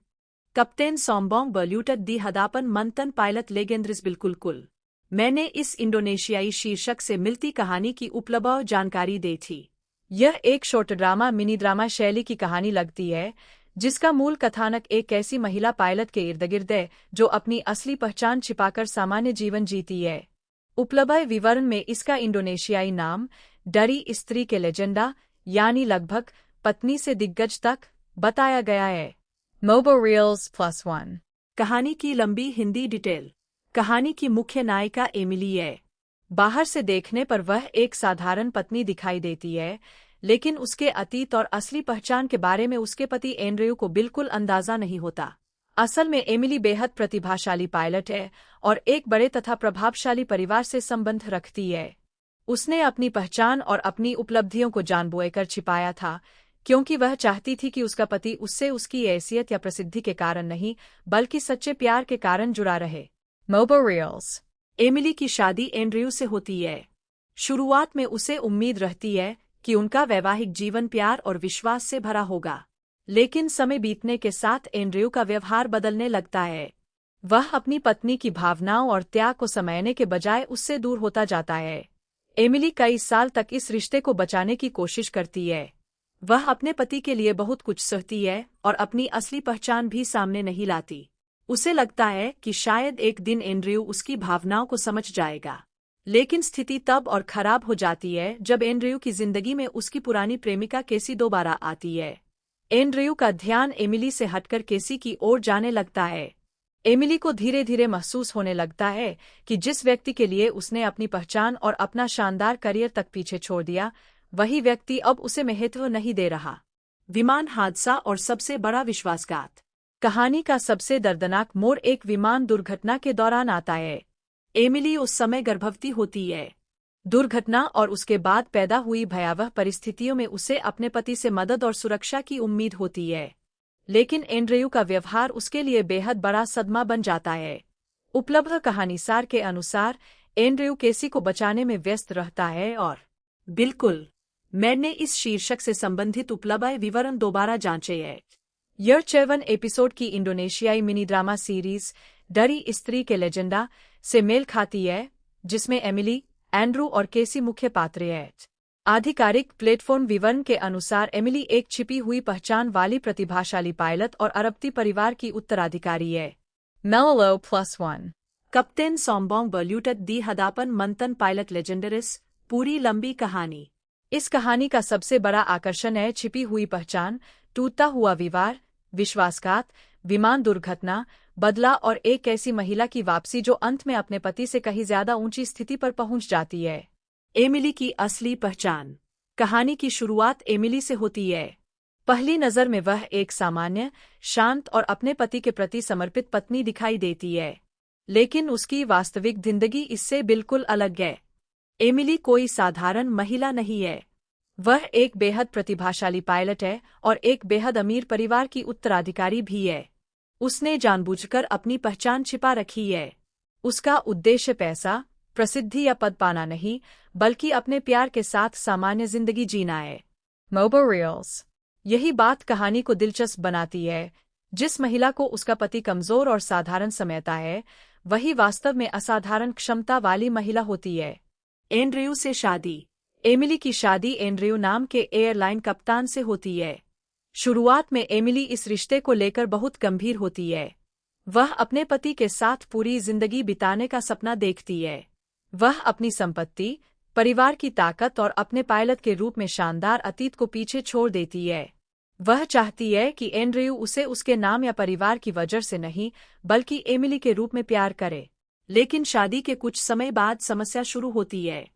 कप्तान सोमबोंग बल्यूटत दी हदापन मंथन पायलट लेजेंडरिस। बिल्कुल, मैंने इस इंडोनेशियाई शीर्षक से मिलती कहानी की उपलब्ध जानकारी दी थी। यह एक शॉर्ट ड्रामा मिनी ड्रामा शैली की कहानी लगती है, जिसका मूल कथानक एक ऐसी महिला पायलट के इर्द गिर्द है जो अपनी असली पहचान छिपाकर सामान्य जीवन जीती है। उपलब्ध विवरण में इसका इंडोनेशियाई नाम डरी स्त्री के लेजेंडा यानी लगभग पत्नी से दिग्गज तक बताया गया है। Mobo Reels +1। कहानी की लंबी हिंदी डिटेल। कहानी की मुख्य नायिका एमिली है। बाहर से देखने पर वह एक साधारण पत्नी दिखाई देती है, लेकिन उसके अतीत और असली पहचान के बारे में उसके पति एंड्रयू को बिल्कुल अंदाजा नहीं होता। असल में एमिली बेहद प्रतिभाशाली पायलट है और एक बड़े तथा प्रभावशाली परिवार से संबंध रखती है। उसने अपनी पहचान और अपनी उपलब्धियों को जानबूझकर छिपाया था, क्योंकि वह चाहती थी कि उसका पति उससे उसकी हैसियत या प्रसिद्धि के कारण नहीं, बल्कि सच्चे प्यार के कारण जुड़ा रहे। Mobo Reels। एमिली की शादी एंड्रयू से होती है। शुरुआत में उसे उम्मीद रहती है कि उनका वैवाहिक जीवन प्यार और विश्वास से भरा होगा, लेकिन समय बीतने के साथ एंड्रयू का व्यवहार बदलने लगता है। वह अपनी पत्नी की भावनाओं और त्याग को समझने के बजाय उससे दूर होता जाता है। एमिली कई साल तक इस रिश्ते को बचाने की कोशिश करती है। वह अपने पति के लिए बहुत कुछ सहती है और अपनी असली पहचान भी सामने नहीं लाती। उसे लगता है कि शायद एक दिन एंड्रयू उसकी भावनाओं को समझ जाएगा, लेकिन स्थिति तब और खराब हो जाती है जब एंड्रयू की जिंदगी में उसकी पुरानी प्रेमिका केसी दोबारा आती है। एंड्रयू का ध्यान एमिली से हटकर केसी की ओर जाने लगता है। एमिली को धीरे धीरे महसूस होने लगता है कि जिस व्यक्ति के लिए उसने अपनी पहचान और अपना शानदार करियर तक पीछे छोड़ दिया, वही व्यक्ति अब उसे महत्व नहीं दे रहा। विमान हादसा और सबसे बड़ा विश्वासघात। कहानी का सबसे दर्दनाक मोड़ एक विमान दुर्घटना के दौरान आता है। एमिली उस समय गर्भवती होती है। दुर्घटना और उसके बाद पैदा हुई भयावह परिस्थितियों में उसे अपने पति से मदद और सुरक्षा की उम्मीद होती है, लेकिन एंड्रयू का व्यवहार उसके लिए बेहद बड़ा सदमा बन जाता है। उपलब्ध कहानीसार के अनुसार एंड्रयू केसी को बचाने में व्यस्त रहता है और बिल्कुल, मैंने इस शीर्षक से संबंधित उपलब्ध विवरण दोबारा जांचे हैं। यह 7 एपिसोड की इंडोनेशियाई मिनी ड्रामा सीरीज डरी स्त्री के लेजेंडा से मेल खाती है, जिसमें एमिली, एंड्रू और केसी मुख्य पात्र हैं। आधिकारिक प्लेटफॉर्म विवरण के अनुसार एमिली एक छिपी हुई पहचान वाली प्रतिभाशाली पायलट और अरबती परिवार की उत्तराधिकारी है। Mellow +1। कप्तान सोमबोंग बल्यूटत दी हदापन मंथन पायलट लेजेंडरिस। पूरी लंबी कहानी। इस कहानी का सबसे बड़ा आकर्षण है छिपी हुई पहचान, टूटता हुआ विवाह, विश्वासघात, विमान दुर्घटना, बदला और एक ऐसी महिला की वापसी जो अंत में अपने पति से कहीं ज्यादा ऊंची स्थिति पर पहुंच जाती है। एमिली की असली पहचान। कहानी की शुरुआत एमिली से होती है। पहली नज़र में वह एक सामान्य, शांत और अपने पति के प्रति समर्पित पत्नी दिखाई देती है, लेकिन उसकी वास्तविक जिंदगी इससे बिल्कुल अलग है। एमिली कोई साधारण महिला नहीं है। वह एक बेहद प्रतिभाशाली पायलट है और एक बेहद अमीर परिवार की उत्तराधिकारी भी है। उसने जानबूझकर अपनी पहचान छिपा रखी है। उसका उद्देश्य पैसा, प्रसिद्धि या पद पाना नहीं, बल्कि अपने प्यार के साथ सामान्य जिंदगी जीना है। Mobo Reels। यही बात कहानी को दिलचस्प बनाती है। जिस महिला को उसका पति कमजोर और साधारण समझता है, वही वास्तव में असाधारण क्षमता वाली महिला होती है। एंड्रयू से शादी। एमिली की शादी एंड्रयू नाम के एयरलाइन कप्तान से होती है। शुरुआत में एमिली इस रिश्ते को लेकर बहुत गंभीर होती है। वह अपने पति के साथ पूरी जिंदगी बिताने का सपना देखती है। वह अपनी संपत्ति, परिवार की ताकत और अपने पायलट के रूप में शानदार अतीत को पीछे छोड़ देती है। वह चाहती है कि एंड्रयू उसे उसके नाम या परिवार की वजह से नहीं, बल्कि एमिली के रूप में प्यार करे। लेकिन शादी के कुछ समय बाद समस्या शुरू होती है।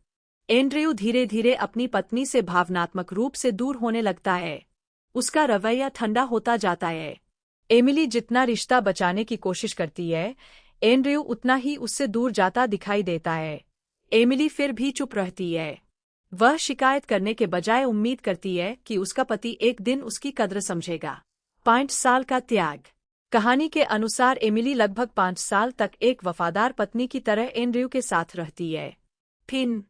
एंड्रयू धीरे धीरे अपनी पत्नी से भावनात्मक रूप से दूर होने लगता है। उसका रवैया ठंडा होता जाता है। एमिली जितना रिश्ता बचाने की कोशिश करती है, एंड्रयू उतना ही उससे दूर जाता दिखाई देता है। एमिली फिर भी चुप रहती है। वह शिकायत करने के बजाय उम्मीद करती है कि उसका पति एक दिन उसकी कद्र समझेगा। 5 साल का त्याग। कहानी के अनुसार एमिली लगभग 5 साल तक एक वफादार पत्नी की तरह एंड्रयू के साथ रहती है। फिर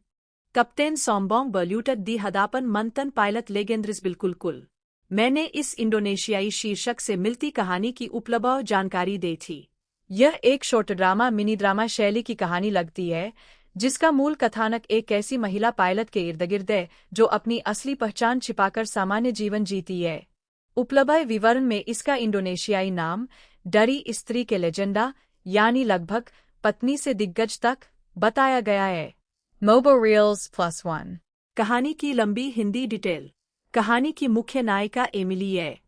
कप्तान सोमबोंग बल्यूटत दी हदापन मंथन पायलट लेजेंडरिस। बिल्कुल, मैंने इस इंडोनेशियाई शीर्षक से मिलती कहानी की उपलब्ध जानकारी दी थी। यह एक शॉर्ट ड्रामा मिनी ड्रामा शैली की कहानी लगती है, जिसका मूल कथानक एक ऐसी महिला पायलट के इर्द गिर्द है जो अपनी असली पहचान छिपाकर सामान्य जीवन जीती है। उपलब्ध विवरण में इसका इंडोनेशियाई नाम डरी स्त्री के लेजेंडा, यानी लगभग पत्नी से दिग्गज तक, बताया गया है। Mobo Reels +1। कहानी की लंबी हिंदी डिटेल। कहानी की मुख्य नायिका एमिली है।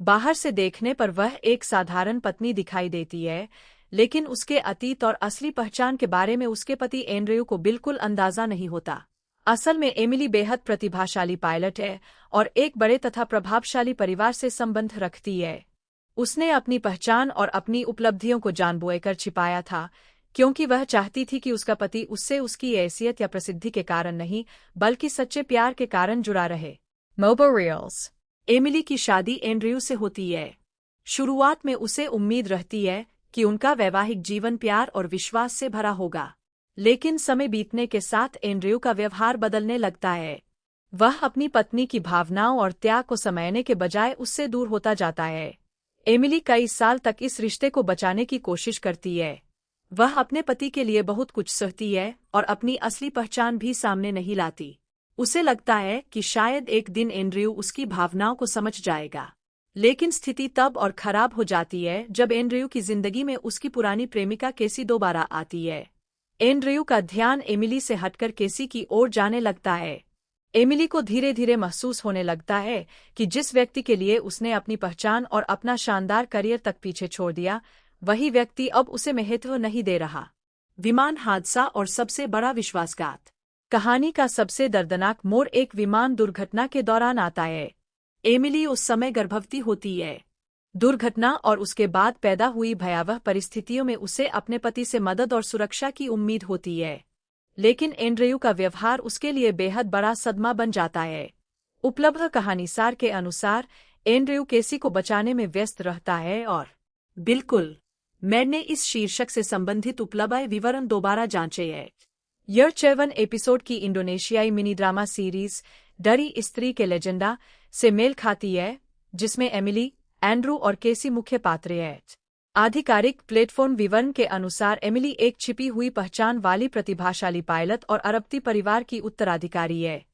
बाहर से देखने पर वह एक साधारण पत्नी दिखाई देती है, लेकिन उसके अतीत और असली पहचान के बारे में उसके पति एंड्रयू को बिल्कुल अंदाजा नहीं होता। असल में एमिली बेहद प्रतिभाशाली पायलट है और एक बड़े तथा प्रभावशाली परिवार से संबंध रखती है। उसने अपनी पहचान और अपनी उपलब्धियों को जानबूझकर छिपाया था, क्योंकि वह चाहती थी कि उसका पति उससे उसकी हैसियत या प्रसिद्धि के कारण नहीं, बल्कि सच्चे प्यार के कारण जुड़ा रहे। मोबो रील्स। एमिली की शादी एंड्रयू से होती है। शुरुआत में उसे उम्मीद रहती है कि उनका वैवाहिक जीवन प्यार और विश्वास से भरा होगा, लेकिन समय बीतने के साथ एंड्रयू का व्यवहार बदलने लगता है। वह अपनी पत्नी की भावनाओं और त्याग को समझने के बजाय उससे दूर होता जाता है। एमिली कई साल तक इस रिश्ते को बचाने की कोशिश करती है। वह अपने पति के लिए बहुत कुछ सहती है और अपनी असली पहचान भी सामने नहीं लाती। उसे लगता है कि शायद एक दिन एंड्रयू उसकी भावनाओं को समझ जाएगा, लेकिन स्थिति तब और खराब हो जाती है जब एंड्रयू की जिंदगी में उसकी पुरानी प्रेमिका केसी दोबारा आती है। एंड्रयू का ध्यान एमिली से हटकर केसी की ओर जाने लगता है। एमिली को धीरे धीरे महसूस होने लगता है कि जिस व्यक्ति के लिए उसने अपनी पहचान और अपना शानदार करियर तक पीछे छोड़ दिया, वही व्यक्ति अब उसे महत्व नहीं दे रहा। विमान हादसा और सबसे बड़ा विश्वासघात। कहानी का सबसे दर्दनाक मोड़ एक विमान दुर्घटना के दौरान आता है। एमिली उस समय गर्भवती होती है। दुर्घटना और उसके बाद पैदा हुई भयावह परिस्थितियों में उसे अपने पति से मदद और सुरक्षा की उम्मीद होती है, लेकिन एंड्रयू का व्यवहार उसके लिए बेहद बड़ा सदमा बन जाता है। उपलब्ध कहानीसार के अनुसार एंड्रयू केसी को बचाने में व्यस्त रहता है और बिल्कुल, मैंने इस शीर्षक से संबंधित उपलब्ध विवरण दोबारा जांचे हैं। यह 54 एपिसोड की इंडोनेशियाई मिनी ड्रामा सीरीज डरी स्त्री के लेजेंडा से मेल खाती है, जिसमें एमिली, एंड्रू और केसी मुख्य पात्र हैं। आधिकारिक प्लेटफॉर्म विवरण के अनुसार एमिली एक छिपी हुई पहचान वाली प्रतिभाशाली पायलट और अरबती परिवार की उत्तराधिकारी है।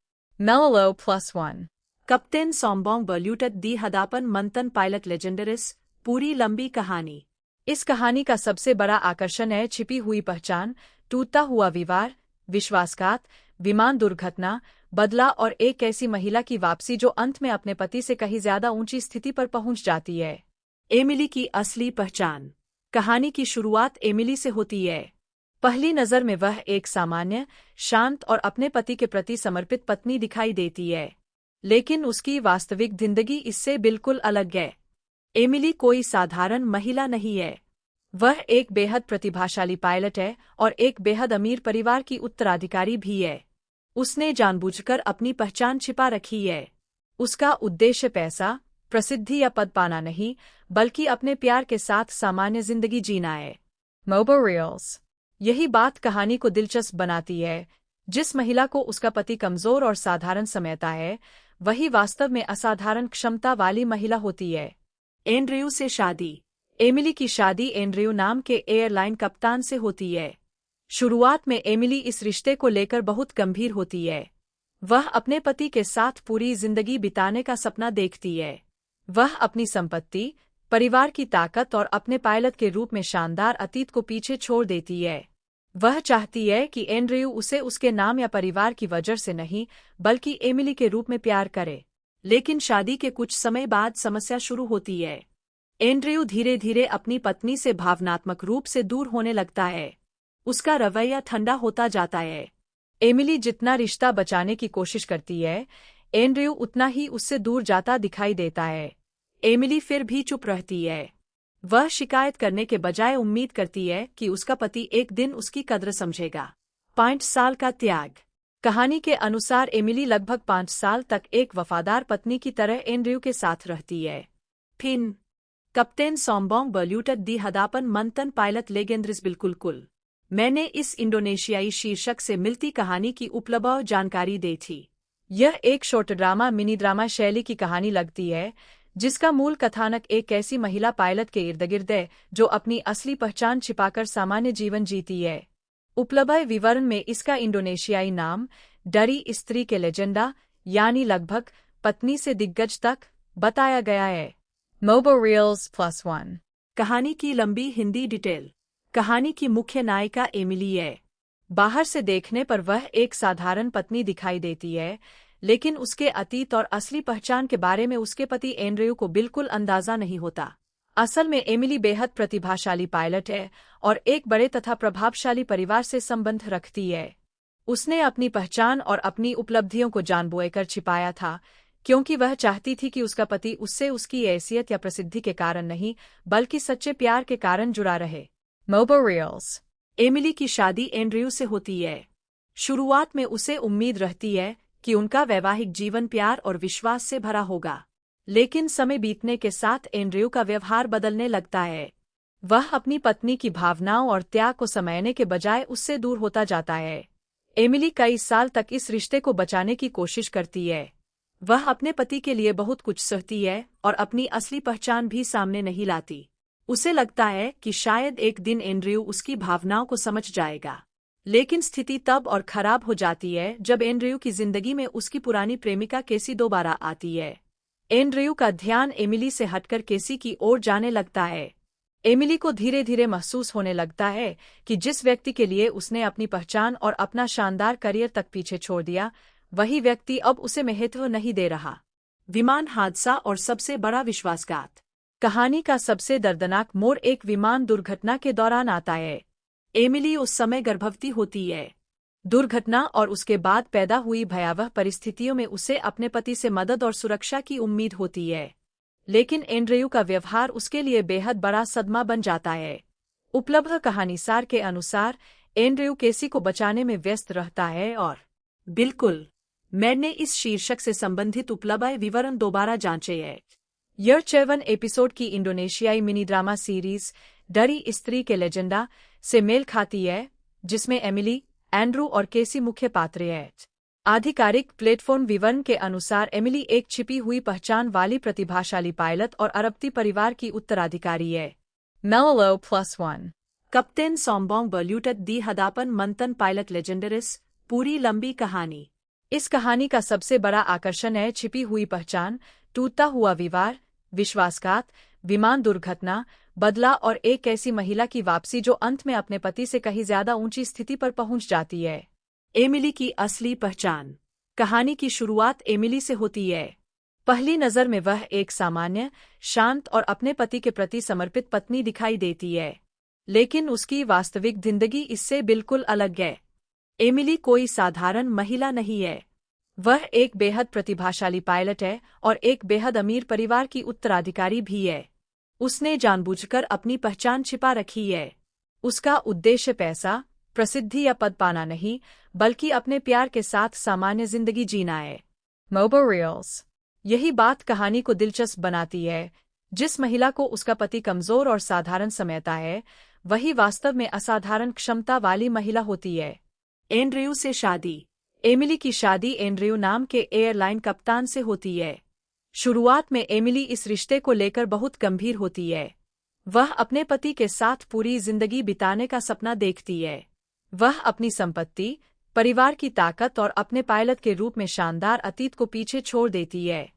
मेलो +1। कप्तान सोम्बोंग बल्यूटत दी हदापन मंथन पायलट लेजेंडरिस। पूरी लंबी कहानी। इस कहानी का सबसे बड़ा आकर्षण है छिपी हुई पहचान, टूटता हुआ विवाह, विश्वासघात, विमान दुर्घटना, बदला और एक ऐसी महिला की वापसी जो अंत में अपने पति से कहीं ज्यादा ऊंची स्थिति पर पहुंच जाती है। एमिली की असली पहचान। कहानी की शुरुआत एमिली से होती है। पहली नज़र में वह एक सामान्य, शांत और अपने पति के प्रति समर्पित पत्नी दिखाई देती है, लेकिन उसकी वास्तविक जिंदगी इससे बिल्कुल अलग है। एमिली कोई साधारण महिला नहीं है। वह एक बेहद प्रतिभाशाली पायलट है और एक बेहद अमीर परिवार की उत्तराधिकारी भी है। उसने जानबूझकर अपनी पहचान छिपा रखी है। उसका उद्देश्य पैसा, प्रसिद्धि या पद पाना नहीं, बल्कि अपने प्यार के साथ सामान्य जिंदगी जीना है। मोबो रील्स। यही बात कहानी को दिलचस्प बनाती है। जिस महिला को उसका पति कमजोर और साधारण समझता है, वही वास्तव में असाधारण क्षमता वाली महिला होती है। एंड्रयू से शादी। एमिली की शादी एंड्रयू नाम के एयरलाइन कप्तान से होती है। शुरुआत में एमिली इस रिश्ते को लेकर बहुत गंभीर होती है। वह अपने पति के साथ पूरी जिंदगी बिताने का सपना देखती है। वह अपनी संपत्ति, परिवार की ताकत और अपने पायलट के रूप में शानदार अतीत को पीछे छोड़ देती है। वह चाहती है कि एंड्रयू उसे उसके नाम या परिवार की वजह से नहीं, बल्कि एमिली के रूप में प्यार करे। लेकिन शादी के कुछ समय बाद समस्या शुरू होती है। एंड्रयू धीरे धीरे अपनी पत्नी से भावनात्मक रूप से दूर होने लगता है। उसका रवैया ठंडा होता जाता है। एमिली जितना रिश्ता बचाने की कोशिश करती है, एंड्रयू उतना ही उससे दूर जाता दिखाई देता है। एमिली फिर भी चुप रहती है। वह शिकायत करने के बजाय उम्मीद करती है कि उसका पति एक दिन उसकी कद्र समझेगा। 5 साल का त्याग। कहानी के अनुसार एमिली लगभग 5 साल तक एक वफादार पत्नी की तरह एंड्रयू के साथ रहती है। फिर कप्तान सोम्बोंग बल्यूटत दी हदापन मंथन पायलट लेजेंडरिस। बिल्कुल, मैंने इस इंडोनेशियाई शीर्षक से मिलती कहानी की उपलब्ध जानकारी दी थी। यह एक शॉर्ट ड्रामा मिनी ड्रामा शैली की कहानी लगती है, जिसका मूल कथानक एक ऐसी महिला पायलट के इर्द गिर्द है जो अपनी असली पहचान छिपाकर सामान्य जीवन जीती है। उपलब्ध विवरण में इसका इंडोनेशियाई नाम डरी स्त्री के लेजेंडा, यानी लगभग पत्नी से दिग्गज तक, बताया गया है। मोबो रील्स +1। कहानी की लंबी हिंदी डिटेल। कहानी की मुख्य नायिका एमिली है। बाहर से देखने पर वह एक साधारण पत्नी दिखाई देती है, लेकिन उसके अतीत और असली पहचान के बारे में उसके पति एंड्रयू को बिल्कुल अंदाजा नहीं होता। असल में एमिली बेहद प्रतिभाशाली पायलट है और एक बड़े तथा प्रभावशाली परिवार से संबंध रखती है। उसने अपनी पहचान और अपनी उपलब्धियों को जानबूझकर छिपाया था, क्योंकि वह चाहती थी कि उसका पति उससे उसकी हैसियत या प्रसिद्धि के कारण नहीं, बल्कि सच्चे प्यार के कारण जुड़ा रहे। मोबो रील्स। एमिली की शादी एंड्रयू से होती है। शुरुआत में उसे उम्मीद रहती है कि उनका वैवाहिक जीवन प्यार और विश्वास से भरा होगा, लेकिन समय बीतने के साथ एंड्रयू का व्यवहार बदलने लगता है। वह अपनी पत्नी की भावनाओं और त्याग को समझने के बजाय उससे दूर होता जाता है। एमिली कई साल तक इस रिश्ते को बचाने की कोशिश करती है। वह अपने पति के लिए बहुत कुछ सहती है और अपनी असली पहचान भी सामने नहीं लाती। उसे लगता है कि शायद एक दिन एंड्रयू उसकी भावनाओं को समझ जाएगा, लेकिन स्थिति तब और खराब हो जाती है जब एंड्रयू की जिंदगी में उसकी पुरानी प्रेमिका केसी दोबारा आती है। एंड्रयू का ध्यान एमिली से हटकर केसी की ओर जाने लगता है। एमिली को धीरे धीरे महसूस होने लगता है कि जिस व्यक्ति के लिए उसने अपनी पहचान और अपना शानदार करियर तक पीछे छोड़ दिया, वही व्यक्ति अब उसे महत्व नहीं दे रहा। विमान हादसा और सबसे बड़ा विश्वासघात। कहानी का सबसे दर्दनाक मोड़ एक विमान दुर्घटना के दौरान आता है। एमिली उस समय गर्भवती होती है। दुर्घटना और उसके बाद पैदा हुई भयावह परिस्थितियों में उसे अपने पति से मदद और सुरक्षा की उम्मीद होती है, लेकिन एंड्रयू का व्यवहार उसके लिए बेहद बड़ा सदमा बन जाता है। उपलब्ध कहानीसार के अनुसार एंड्रयू केसी को बचाने में व्यस्त रहता है और बिल्कुल, मैंने इस शीर्षक से संबंधित उपलब्ध विवरण दोबारा जांचे हैं। यह 54 एपिसोड की इंडोनेशियाई मिनी ड्रामा सीरीज डरी स्त्री के लेजेंडा से मेल खाती है, जिसमें एमिली, एंड्रू और केसी मुख्य पात्र हैं। आधिकारिक प्लेटफॉर्म विवरण के अनुसार एमिली एक छिपी हुई पहचान वाली प्रतिभाशाली पायलट और अरबती परिवार की उत्तराधिकारी है। मेलो +1। कप्तान सोम्बोंग बल्यूटत दी हदापन मंतन पायलट लेजेंडरिस। पूरी लंबी कहानी। इस कहानी का सबसे बड़ा आकर्षण है छिपी हुई पहचान, टूटता हुआ विवाह, विश्वासघात, विमान दुर्घटना, बदला और एक ऐसी महिला की वापसी जो अंत में अपने पति से कहीं ज्यादा ऊंची स्थिति पर पहुंच जाती है। एमिली की असली पहचान। कहानी की शुरुआत एमिली से होती है। पहली नज़र में वह एक सामान्य, शांत और अपने पति के प्रति समर्पित पत्नी दिखाई देती है, लेकिन उसकी वास्तविक जिंदगी इससे बिल्कुल अलग है। एमिली कोई साधारण महिला नहीं है। वह एक बेहद प्रतिभाशाली पायलट है और एक बेहद अमीर परिवार की उत्तराधिकारी भी है। उसने जानबूझकर अपनी पहचान छिपा रखी है। उसका उद्देश्य पैसा, प्रसिद्धि या पद पाना नहीं, बल्कि अपने प्यार के साथ सामान्य जिंदगी जीना है। मोबो रील्स। यही बात कहानी को दिलचस्प बनाती है। जिस महिला को उसका पति कमजोर और साधारण समझता है, वही वास्तव में असाधारण क्षमता वाली महिला होती है। एंड्रयू से शादी। एमिली की शादी एंड्रयू नाम के एयरलाइन कप्तान से होती है। शुरुआत में एमिली इस रिश्ते को लेकर बहुत गंभीर होती है। वह अपने पति के साथ पूरी जिंदगी बिताने का सपना देखती है। वह अपनी संपत्ति, परिवार की ताकत और अपने पायलट के रूप में शानदार अतीत को पीछे छोड़ देती है।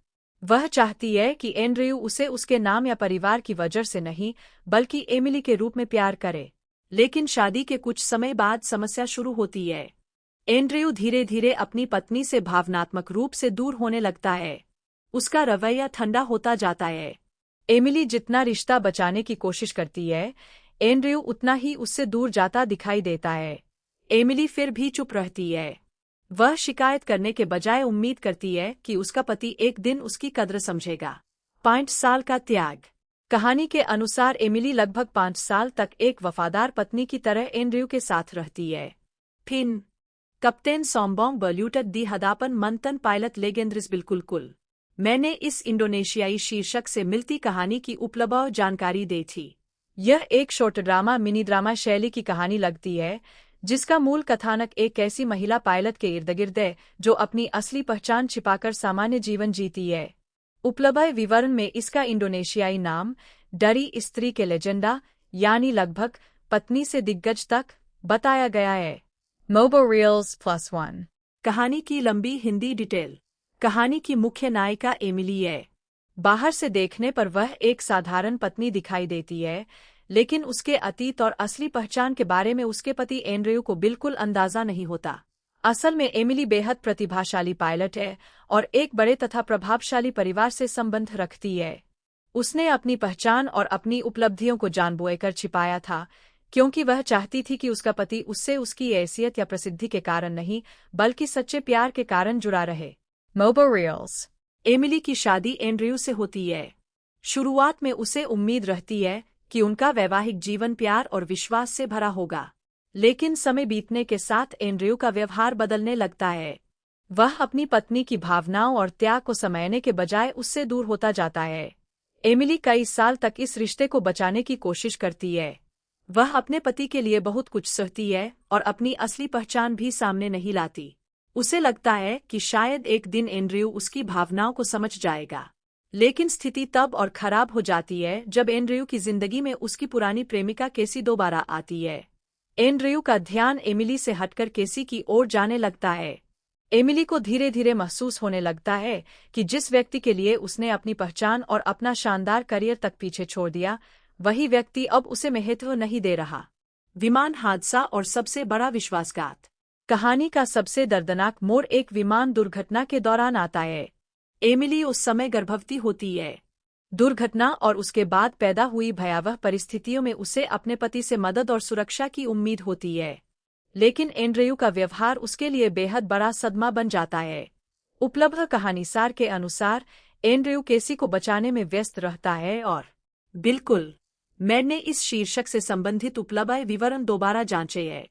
वह चाहती है कि एंड्रयू उसे उसके नाम या परिवार की वजह से नहीं, बल्कि एमिली के रूप में प्यार करे। लेकिन शादी के कुछ समय बाद समस्या शुरू होती है। एंड्रयू धीरे धीरे अपनी पत्नी से भावनात्मक रूप से दूर होने लगता है। उसका रवैया ठंडा होता जाता है। एमिली जितना रिश्ता बचाने की कोशिश करती है, एंड्रयू उतना ही उससे दूर जाता दिखाई देता है। एमिली फिर भी चुप रहती है। वह शिकायत करने के बजाय उम्मीद करती है कि उसका पति एक दिन उसकी कद्र समझेगा। 5 साल का त्याग। कहानी के अनुसार एमिली लगभग 5 साल तक एक वफादार पत्नी की तरह एंड्रयू के साथ रहती है। फिर कप्तान सोम्बोंग बल्यूटत दी हदापन मंतन पायलट लेजेंडरिस। बिल्कुल, मैंने इस इंडोनेशियाई शीर्षक से मिलती कहानी की उपलब्ध जानकारी दी थी। यह एक शॉर्ट ड्रामा मिनी ड्रामा शैली की कहानी लगती है, जिसका मूल कथानक एक ऐसी महिला पायलट के इर्द गिर्द है जो अपनी असली पहचान छिपाकर सामान्य जीवन जीती है। उपलब्ध विवरण में इसका इंडोनेशियाई नाम डरी स्त्री के लेजेंडा, यानी लगभग पत्नी से दिग्गज तक, बताया गया है। मोबो रील्स +1। कहानी की लंबी हिंदी डिटेल। कहानी की मुख्य नायिका एमिली है। बाहर से देखने पर वह एक साधारण पत्नी दिखाई देती है, लेकिन उसके अतीत और असली पहचान के बारे में उसके पति एंड्रयू को बिल्कुल अंदाजा नहीं होता। असल में एमिली बेहद प्रतिभाशाली पायलट है और एक बड़े तथा प्रभावशाली परिवार से संबंध रखती है। उसने अपनी पहचान और अपनी उपलब्धियों को जानबूझकर छिपाया था, क्योंकि वह चाहती थी कि उसका पति उससे उसकी हैसियत या प्रसिद्धि के कारण नहीं, बल्कि सच्चे प्यार के कारण जुड़ा रहे। मोबो रील्स। एमिली की शादी एंड्रयू से होती है। शुरुआत में उसे उम्मीद रहती है कि उनका वैवाहिक जीवन प्यार और विश्वास से भरा होगा, लेकिन समय बीतने के साथ एंड्रयू का व्यवहार बदलने लगता है। वह अपनी पत्नी की भावनाओं और त्याग को समझने के बजाय उससे दूर होता जाता है। एमिली कई साल तक इस रिश्ते को बचाने की कोशिश करती है। वह अपने पति के लिए बहुत कुछ सहती है और अपनी असली पहचान भी सामने नहीं लाती। उसे लगता है कि शायद एक दिन एंड्रयू उसकी भावनाओं को समझ जाएगा, लेकिन स्थिति तब और खराब हो जाती है जब एंड्रयू की जिंदगी में उसकी पुरानी प्रेमिका केसी दोबारा आती है। एंड्रयू का ध्यान एमिली से हटकर केसी की ओर जाने लगता है। एमिली को धीरे धीरे महसूस होने लगता है कि जिस व्यक्ति के लिए उसने अपनी पहचान और अपना शानदार करियर तक पीछे छोड़ दिया, वही व्यक्ति अब उसे महत्व नहीं दे रहा। विमान हादसा और सबसे बड़ा विश्वासघात। कहानी का सबसे दर्दनाक मोड़ एक विमान दुर्घटना के दौरान आता है। एमिली उस समय गर्भवती होती है। दुर्घटना और उसके बाद पैदा हुई भयावह परिस्थितियों में उसे अपने पति से मदद और सुरक्षा की उम्मीद होती है, लेकिन एंड्रयू का व्यवहार उसके लिए बेहद बड़ा सदमा बन जाता है। उपलब्ध कहानीसार के अनुसार एंड्रयू केसी को बचाने में व्यस्त रहता है और बिल्कुल, मैंने इस शीर्षक से संबंधित उपलब्ध विवरण दोबारा जांचे हैं।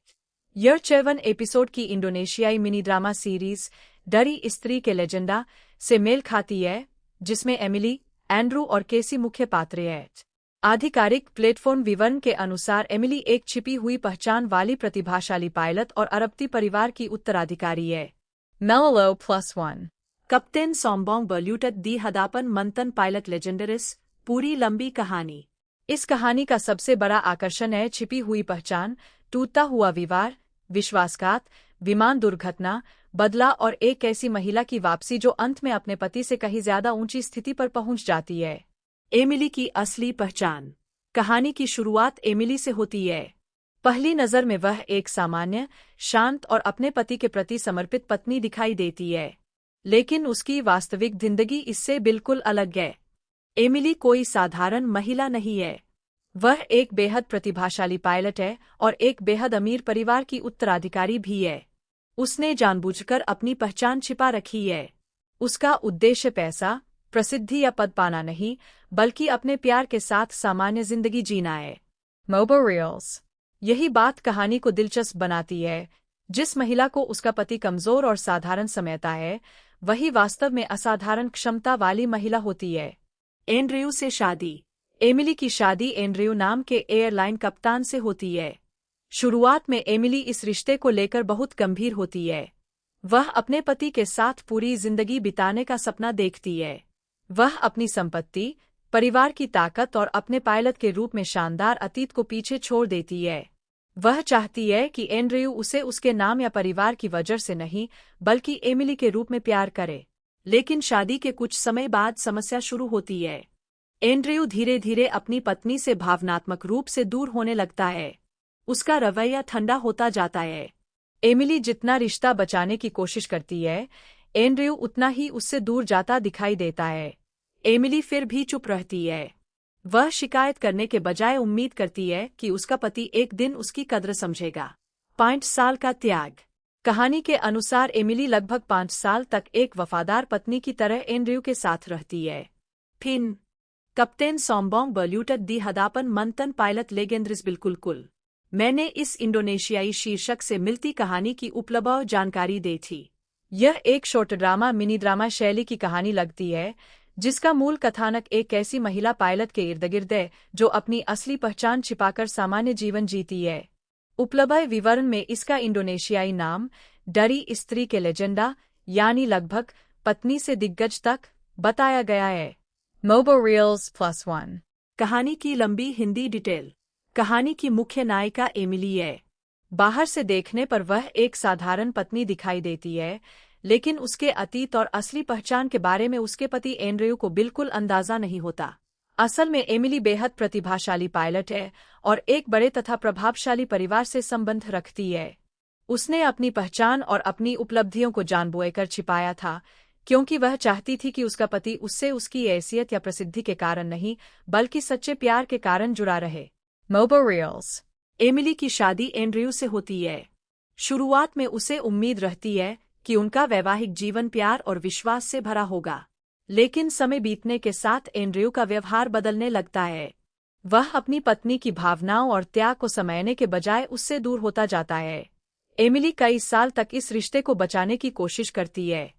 यह 54 एपिसोड की इंडोनेशियाई मिनी ड्रामा सीरीज डरी स्त्री के लेजेंडा से मेल खाती है, जिसमें एमिली, एंड्रू और केसी मुख्य पात्र हैं। आधिकारिक प्लेटफॉर्म विवरण के अनुसार एमिली एक छिपी हुई पहचान वाली प्रतिभाशाली पायलट और अरबती परिवार की उत्तराधिकारी है। मेलो +1। कप्तान सोमबोंग बल्यूटत दी हदापन मंथन पायलट लेजेंडरिस। पूरी लंबी कहानी। इस कहानी का सबसे बड़ा आकर्षण है छिपी हुई पहचान, टूटता हुआ विवाह, विश्वासघात, विमान दुर्घटना, बदला और एक ऐसी महिला की वापसी जो अंत में अपने पति से कहीं ज्यादा ऊंची स्थिति पर पहुंच जाती है। एमिली की असली पहचान। कहानी की शुरुआत एमिली से होती है। पहली नजर में वह एक सामान्य, शांत और अपने पति के प्रति समर्पित पत्नी दिखाई देती है, लेकिन उसकी वास्तविक जिंदगी इससे बिल्कुल अलग है। एमिली कोई साधारण महिला नहीं है। वह एक बेहद प्रतिभाशाली पायलट है और एक बेहद अमीर परिवार की उत्तराधिकारी भी है। उसने जानबूझकर अपनी पहचान छिपा रखी है। उसका उद्देश्य पैसा, प्रसिद्धि या पद पाना नहीं, बल्कि अपने प्यार के साथ सामान्य जिंदगी जीना है। मोबो रील्स। यही बात कहानी को दिलचस्प बनाती है। जिस महिला को उसका पति कमजोर और साधारण समझता है, वही वास्तव में असाधारण क्षमता वाली महिला होती है। एंड्रयू से शादी। एमिली की शादी एंड्रयू नाम के एयरलाइन कप्तान से होती है। शुरुआत में एमिली इस रिश्ते को लेकर बहुत गंभीर होती है। वह अपने पति के साथ पूरी जिंदगी बिताने का सपना देखती है। वह अपनी संपत्ति, परिवार की ताकत और अपने पायलट के रूप में शानदार अतीत को पीछे छोड़ देती है। वह चाहती है कि एंड्रयू उसे उसके नाम या परिवार की वजह से नहीं, बल्कि एमिली के रूप में प्यार करे। लेकिन शादी के कुछ समय बाद समस्या शुरू होती है। एंड्रयू धीरे धीरे अपनी पत्नी से भावनात्मक रूप से दूर होने लगता है। उसका रवैया ठंडा होता जाता है। एमिली जितना रिश्ता बचाने की कोशिश करती है, एंड्रयू उतना ही उससे दूर जाता दिखाई देता है। एमिली फिर भी चुप रहती है। वह शिकायत करने के बजाय उम्मीद करती है कि उसका पति एक दिन उसकी कद्र समझेगा। 5 साल का त्याग। कहानी के अनुसार एमिली लगभग 5 साल तक एक वफादार पत्नी की तरह एंड्रयू के साथ रहती है। फिर कप्तान सोमबोंग बल्यूटत दी हदापन मंथन पायलट लेजेंडरिस। बिल्कुल, मैंने इस इंडोनेशियाई शीर्षक से मिलती कहानी की उपलब्ध जानकारी दी थी। यह एक शॉर्ट ड्रामा मिनी ड्रामा शैली की कहानी लगती है, जिसका मूल कथानक एक ऐसी महिला पायलट के इर्द गिर्द है जो अपनी असली पहचान छिपाकर सामान्य जीवन जीती है। उपलब्ध विवरण में इसका इंडोनेशियाई नाम डरी स्त्री के लेजेंडा, यानी लगभग पत्नी से दिग्गज तक, बताया गया है। मोबो रील्स +1। कहानी की लंबी हिंदी डिटेल। कहानी की मुख्य नायिका एमिली है। बाहर से देखने पर वह एक साधारण पत्नी दिखाई देती है, लेकिन उसके अतीत और असली पहचान के बारे में उसके पति एंड्रयू को बिल्कुल अंदाजा नहीं होता। असल में एमिली बेहद प्रतिभाशाली पायलट है और एक बड़े तथा प्रभावशाली परिवार से संबंध रखती है। उसने अपनी पहचान और अपनी उपलब्धियों को जानबूझकर छिपाया था, क्योंकि वह चाहती थी कि उसका पति उससे उसकी हैसियत या प्रसिद्धि के कारण नहीं, बल्कि सच्चे प्यार के कारण जुड़ा रहे। मोबो रील्स। एमिली की शादी एंड्रयू से होती है। शुरुआत में उसे उम्मीद रहती है कि उनका वैवाहिक जीवन प्यार और विश्वास से भरा होगा, लेकिन समय बीतने के साथ एंड्रयू का व्यवहार बदलने लगता है। वह अपनी पत्नी की भावनाओं और त्याग को समझने के बजाय उससे दूर होता जाता है। एमिली कई साल तक इस रिश्ते को बचाने की कोशिश करती है।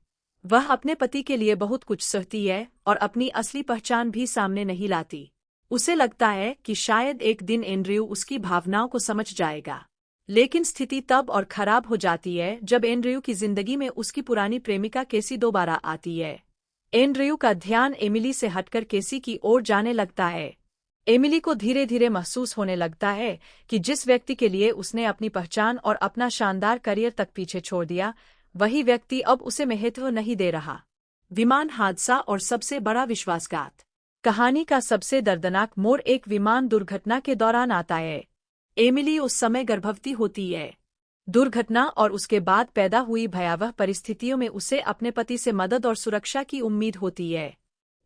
वह अपने पति के लिए बहुत कुछ सहती है और अपनी असली पहचान भी सामने नहीं लाती। उसे लगता है कि शायद एक दिन एंड्रयू उसकी भावनाओं को समझ जाएगा, लेकिन स्थिति तब और खराब हो जाती है जब एंड्रयू की जिंदगी में उसकी पुरानी प्रेमिका केसी दोबारा आती है। एंड्रयू का ध्यान एमिली से हटकर केसी की ओर जाने लगता है। एमिली को धीरे धीरे महसूस होने लगता है कि जिस व्यक्ति के लिए उसने अपनी पहचान और अपना शानदार करियर तक पीछे छोड़ दिया, वही व्यक्ति अब उसे महत्व नहीं दे रहा। विमान हादसा और सबसे बड़ा विश्वासघात। कहानी का सबसे दर्दनाक मोड़ एक विमान दुर्घटना के दौरान आता है। एमिली उस समय गर्भवती होती है। दुर्घटना और उसके बाद पैदा हुई भयावह परिस्थितियों में उसे अपने पति से मदद और सुरक्षा की उम्मीद होती है,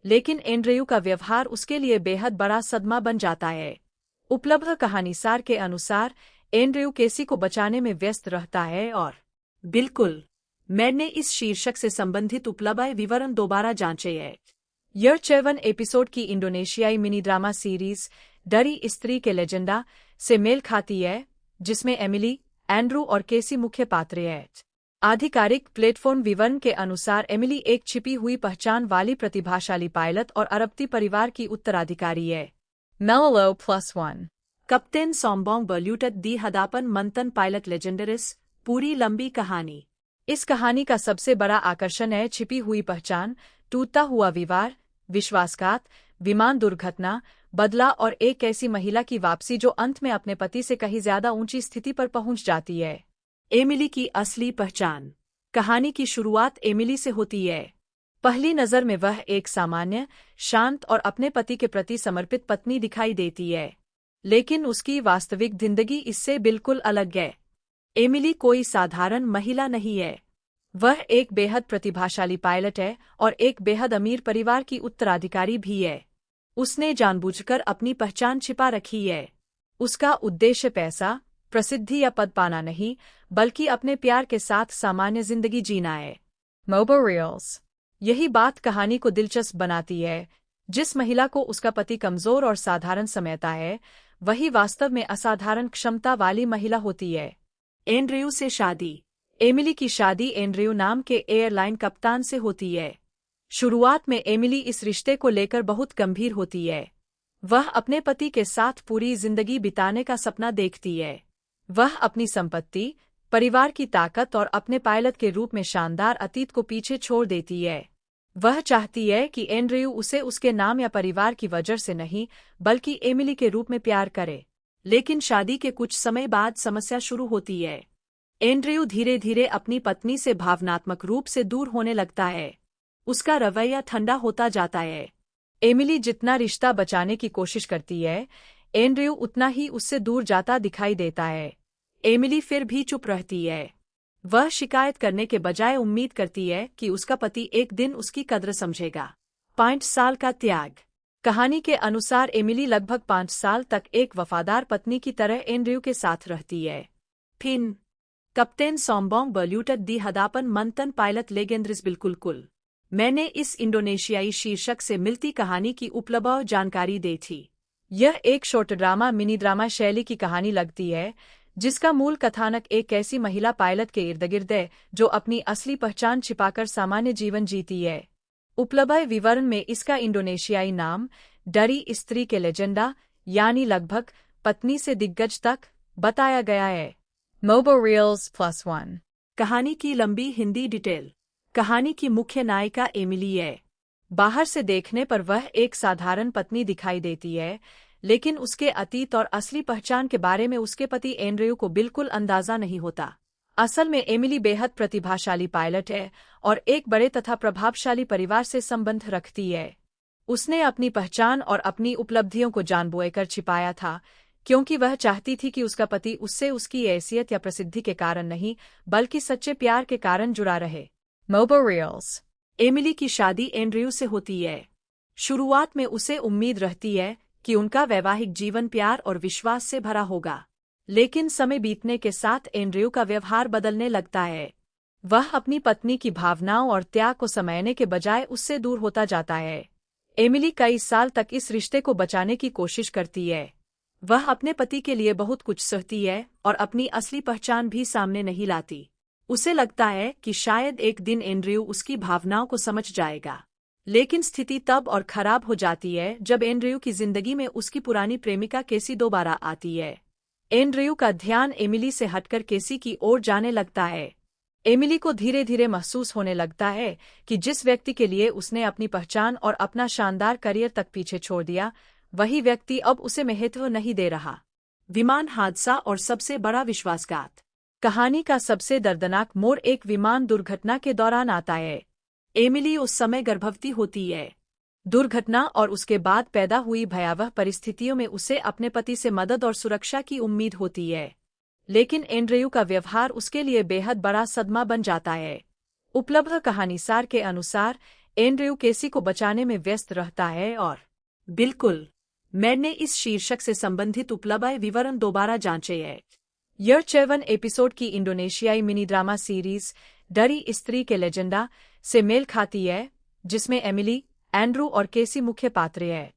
लेकिन एंड्रयू का व्यवहार उसके लिए बेहद बड़ा सदमा बन जाता है। उपलब्ध कहानीसार के अनुसार एंड्रयू केसी को बचाने में व्यस्त रहता है और बिल्कुल, मैंने इस शीर्षक से संबंधित उपलब्ध विवरण दोबारा जांचे हैं। यह 54 एपिसोड की इंडोनेशियाई मिनी ड्रामा सीरीज डरी स्त्री के लेजेंडा से मेल खाती है, जिसमें एमिली, एंड्रू और केसी मुख्य पात्र हैं। आधिकारिक प्लेटफॉर्म विवरण के अनुसार एमिली एक छिपी हुई पहचान वाली प्रतिभाशाली पायलट और अरबती परिवार की उत्तराधिकारी है। मेलो +1। कप्तान सोम्बोंग बल्यूटत दी हदापन मंथन पायलट लेजेंडरिस। पूरी लंबी कहानी। इस कहानी का सबसे बड़ा आकर्षण है छिपी हुई पहचान, टूटता हुआ विवाह, विश्वासघात, विमान दुर्घटना, बदला और एक ऐसी महिला की वापसी जो अंत में अपने पति से कहीं ज्यादा ऊंची स्थिति पर पहुंच जाती है। एमिली की असली पहचान। कहानी की शुरुआत एमिली से होती है। पहली नज़र में वह एक सामान्य, शांत और अपने पति के प्रति समर्पित पत्नी दिखाई देती है, लेकिन उसकी वास्तविक जिंदगी इससे बिल्कुल अलग है। एमिली कोई साधारण महिला नहीं है। वह एक बेहद प्रतिभाशाली पायलट है और एक बेहद अमीर परिवार की उत्तराधिकारी भी है। उसने जानबूझकर अपनी पहचान छिपा रखी है। उसका उद्देश्य पैसा, प्रसिद्धि या पद पाना नहीं, बल्कि अपने प्यार के साथ सामान्य जिंदगी जीना है। मोबो रील्स। यही बात कहानी को दिलचस्प बनाती है। जिस महिला को उसका पति कमजोर और साधारण समझता है, वही वास्तव में असाधारण क्षमता वाली महिला होती है। एंड्रयू से शादी। एमिली की शादी एंड्रयू नाम के एयरलाइन कप्तान से होती है। शुरुआत में एमिली इस रिश्ते को लेकर बहुत गंभीर होती है। वह अपने पति के साथ पूरी जिंदगी बिताने का सपना देखती है। वह अपनी संपत्ति, परिवार की ताकत और अपने पायलट के रूप में शानदार अतीत को पीछे छोड़ देती है। वह चाहती है कि एंड्रयू उसे उसके नाम या परिवार की वजह से नहीं, बल्कि एमिली के रूप में प्यार करे। लेकिन शादी के कुछ समय बाद समस्या शुरू होती है। एंड्रयू धीरे धीरे अपनी पत्नी से भावनात्मक रूप से दूर होने लगता है। उसका रवैया ठंडा होता जाता है। एमिली जितना रिश्ता बचाने की कोशिश करती है, एंड्रयू उतना ही उससे दूर जाता दिखाई देता है। एमिली फिर भी चुप रहती है। वह शिकायत करने के बजाय उम्मीद करती है कि उसका पति एक दिन उसकी कद्र समझेगा। 5 साल का त्याग। कहानी के अनुसार एमिली लगभग 5 साल तक एक वफादार पत्नी की तरह एंड्रयू के साथ रहती है। फिर कप्तान सोम्बोंग बल्यूटत दी हदापन मंथन पायलट लेजेंडरिस। बिल्कुल, मैंने इस इंडोनेशियाई शीर्षक से मिलती कहानी की उपलब्ध जानकारी दी थी। यह एक शॉर्ट ड्रामा मिनी ड्रामा शैली की कहानी लगती है, जिसका मूल कथानक एक ऐसी महिला पायलट के इर्द गिर्द है जो अपनी असली पहचान छिपाकर सामान्य जीवन जीती है। उपलब्ध विवरण में इसका इंडोनेशियाई नाम डरी स्त्री के लेजेंडा, यानी लगभग पत्नी से दिग्गज तक, बताया गया है। मोबो रील्स +1। कहानी की लंबी हिंदी डिटेल। कहानी की मुख्य नायिका एमिली है। बाहर से देखने पर वह एक साधारण पत्नी दिखाई देती है, लेकिन उसके अतीत और असली पहचान के बारे में उसके पति एंड्रयू को बिल्कुल अंदाजा नहीं होता। असल में एमिली बेहद प्रतिभाशाली पायलट है और एक बड़े तथा प्रभावशाली परिवार से संबंध रखती है। उसने अपनी पहचान और अपनी उपलब्धियों को जानबूझकर छिपाया था, क्योंकि वह चाहती थी कि उसका पति उससे उसकी हैसियत या प्रसिद्धि के कारण नहीं, बल्कि सच्चे प्यार के कारण जुड़ा रहे। मोबो रील्स। एमिली की शादी एंड्रयू से होती है। शुरुआत में उसे उम्मीद रहती है कि उनका वैवाहिक जीवन प्यार और विश्वास से भरा होगा, लेकिन समय बीतने के साथ एंड्रयू का व्यवहार बदलने लगता है। वह अपनी पत्नी की भावनाओं और त्याग को समझने के बजाय उससे दूर होता जाता है। एमिली कई साल तक इस रिश्ते को बचाने की कोशिश करती है। वह अपने पति के लिए बहुत कुछ सहती है और अपनी असली पहचान भी सामने नहीं लाती। उसे लगता है कि शायद एक दिन एंड्रयू उसकी भावनाओं को समझ जाएगा, लेकिन स्थिति तब और खराब हो जाती है जब एंड्रयू की जिंदगी में उसकी पुरानी प्रेमिका केसी दोबारा आती है। एंड्रयू का ध्यान एमिली से हटकर केसी की ओर जाने लगता है। एमिली को धीरे धीरे महसूस होने लगता है कि जिस व्यक्ति के लिए उसने अपनी पहचान और अपना शानदार करियर तक पीछे छोड़ दिया, वही व्यक्ति अब उसे महत्व नहीं दे रहा। विमान हादसा और सबसे बड़ा विश्वासघात। कहानी का सबसे दर्दनाक मोड़ एक विमान दुर्घटना के दौरान आता है। एमिली उस समय गर्भवती होती है। दुर्घटना और उसके बाद पैदा हुई भयावह परिस्थितियों में उसे अपने पति से मदद और सुरक्षा की उम्मीद होती है, लेकिन एंड्रयू का व्यवहार उसके लिए बेहद बड़ा सदमा बन जाता है। उपलब्ध कहानीसार के अनुसार एंड्रयू केसी को बचाने में व्यस्त रहता है और बिल्कुल, मैंने इस शीर्षक से संबंधित उपलब्ध विवरण दोबारा जांचे हैं। यह 7 एपिसोड की इंडोनेशियाई मिनी ड्रामा सीरीज डरी स्त्री के लेजेंडा से मेल खाती है, जिसमें एमिली, एंड्रू और केसी मुख्य पात्र हैं।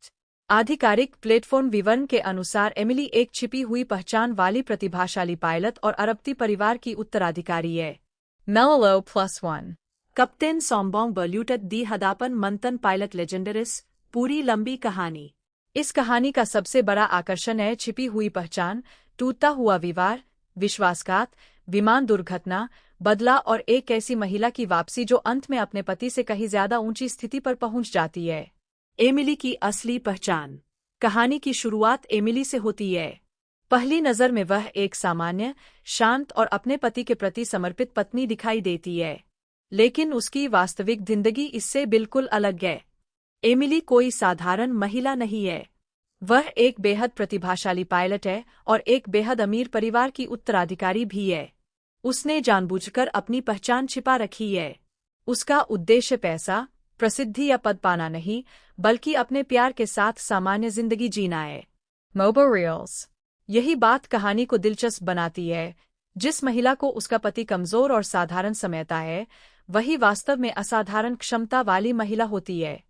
आधिकारिक प्लेटफॉर्म विवरण के अनुसार एमिली एक छिपी हुई पहचान वाली प्रतिभाशाली पायलट और अरबती परिवार की उत्तराधिकारी है। मेलो +1। कप्तान सोम्बोंग बल्यूटत दी हदापन मंतन पायलट लेजेंडरिस। पूरी लंबी कहानी। इस कहानी का सबसे बड़ा आकर्षण है छिपी हुई पहचान, टूटता हुआ विवाह, विश्वासघात, विमान दुर्घटना, बदला और एक ऐसी महिला की वापसी जो अंत में अपने पति से कहीं ज्यादा ऊंची स्थिति पर पहुंच जाती है। एमिली की असली पहचान। कहानी की शुरुआत एमिली से होती है। पहली नज़र में वह एक सामान्य, शांत और अपने पति के प्रति समर्पित पत्नी दिखाई देती है, लेकिन उसकी वास्तविक जिंदगी इससे बिल्कुल अलग है। एमिली कोई साधारण महिला नहीं है। वह एक बेहद प्रतिभाशाली पायलट है और एक बेहद अमीर परिवार की उत्तराधिकारी भी है। उसने जानबूझकर अपनी पहचान छिपा रखी है। उसका उद्देश्य पैसा, प्रसिद्धि या पद पाना नहीं, बल्कि अपने प्यार के साथ सामान्य जिंदगी जीना है। मोबो रील्स। यही बात कहानी को दिलचस्प बनाती है। जिस महिला को उसका पति कमजोर और साधारण समझता है, वही वास्तव में असाधारण क्षमता वाली महिला होती है।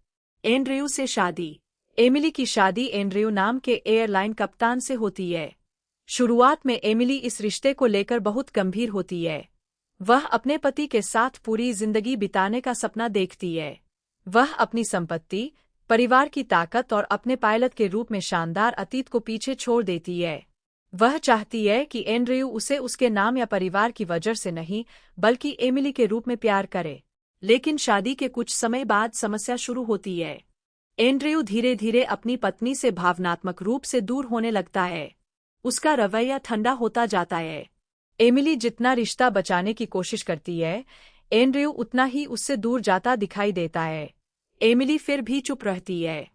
एंड्रयू से शादी। एमिली की शादी एंड्रयू नाम के एयरलाइन कप्तान से होती है। शुरुआत में एमिली इस रिश्ते को लेकर बहुत गंभीर होती है। वह अपने पति के साथ पूरी जिंदगी बिताने का सपना देखती है। वह अपनी संपत्ति, परिवार की ताकत और अपने पायलट के रूप में शानदार अतीत को पीछे छोड़ देती है। वह चाहती है कि एंड्रयू उसे उसके नाम या परिवार की वजह से नहीं, बल्कि एमिली के रूप में प्यार करे। लेकिन शादी के कुछ समय बाद समस्या शुरू होती है। एंड्रयू धीरे धीरे अपनी पत्नी से भावनात्मक रूप से दूर होने लगता है। उसका रवैया ठंडा होता जाता है। एमिली जितना रिश्ता बचाने की कोशिश करती है, एंड्रयू उतना ही उससे दूर जाता दिखाई देता है। एमिली फिर भी चुप रहती है।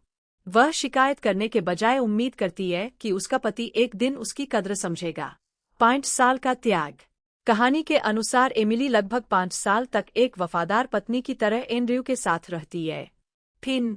वह शिकायत करने के बजाय उम्मीद करती है कि उसका पति एक दिन उसकी कद्र समझेगा। 5 साल का त्याग। कहानी के अनुसार एमिली लगभग 5 साल तक एक वफादार पत्नी की तरह एंड्रयू के साथ रहती है। फिर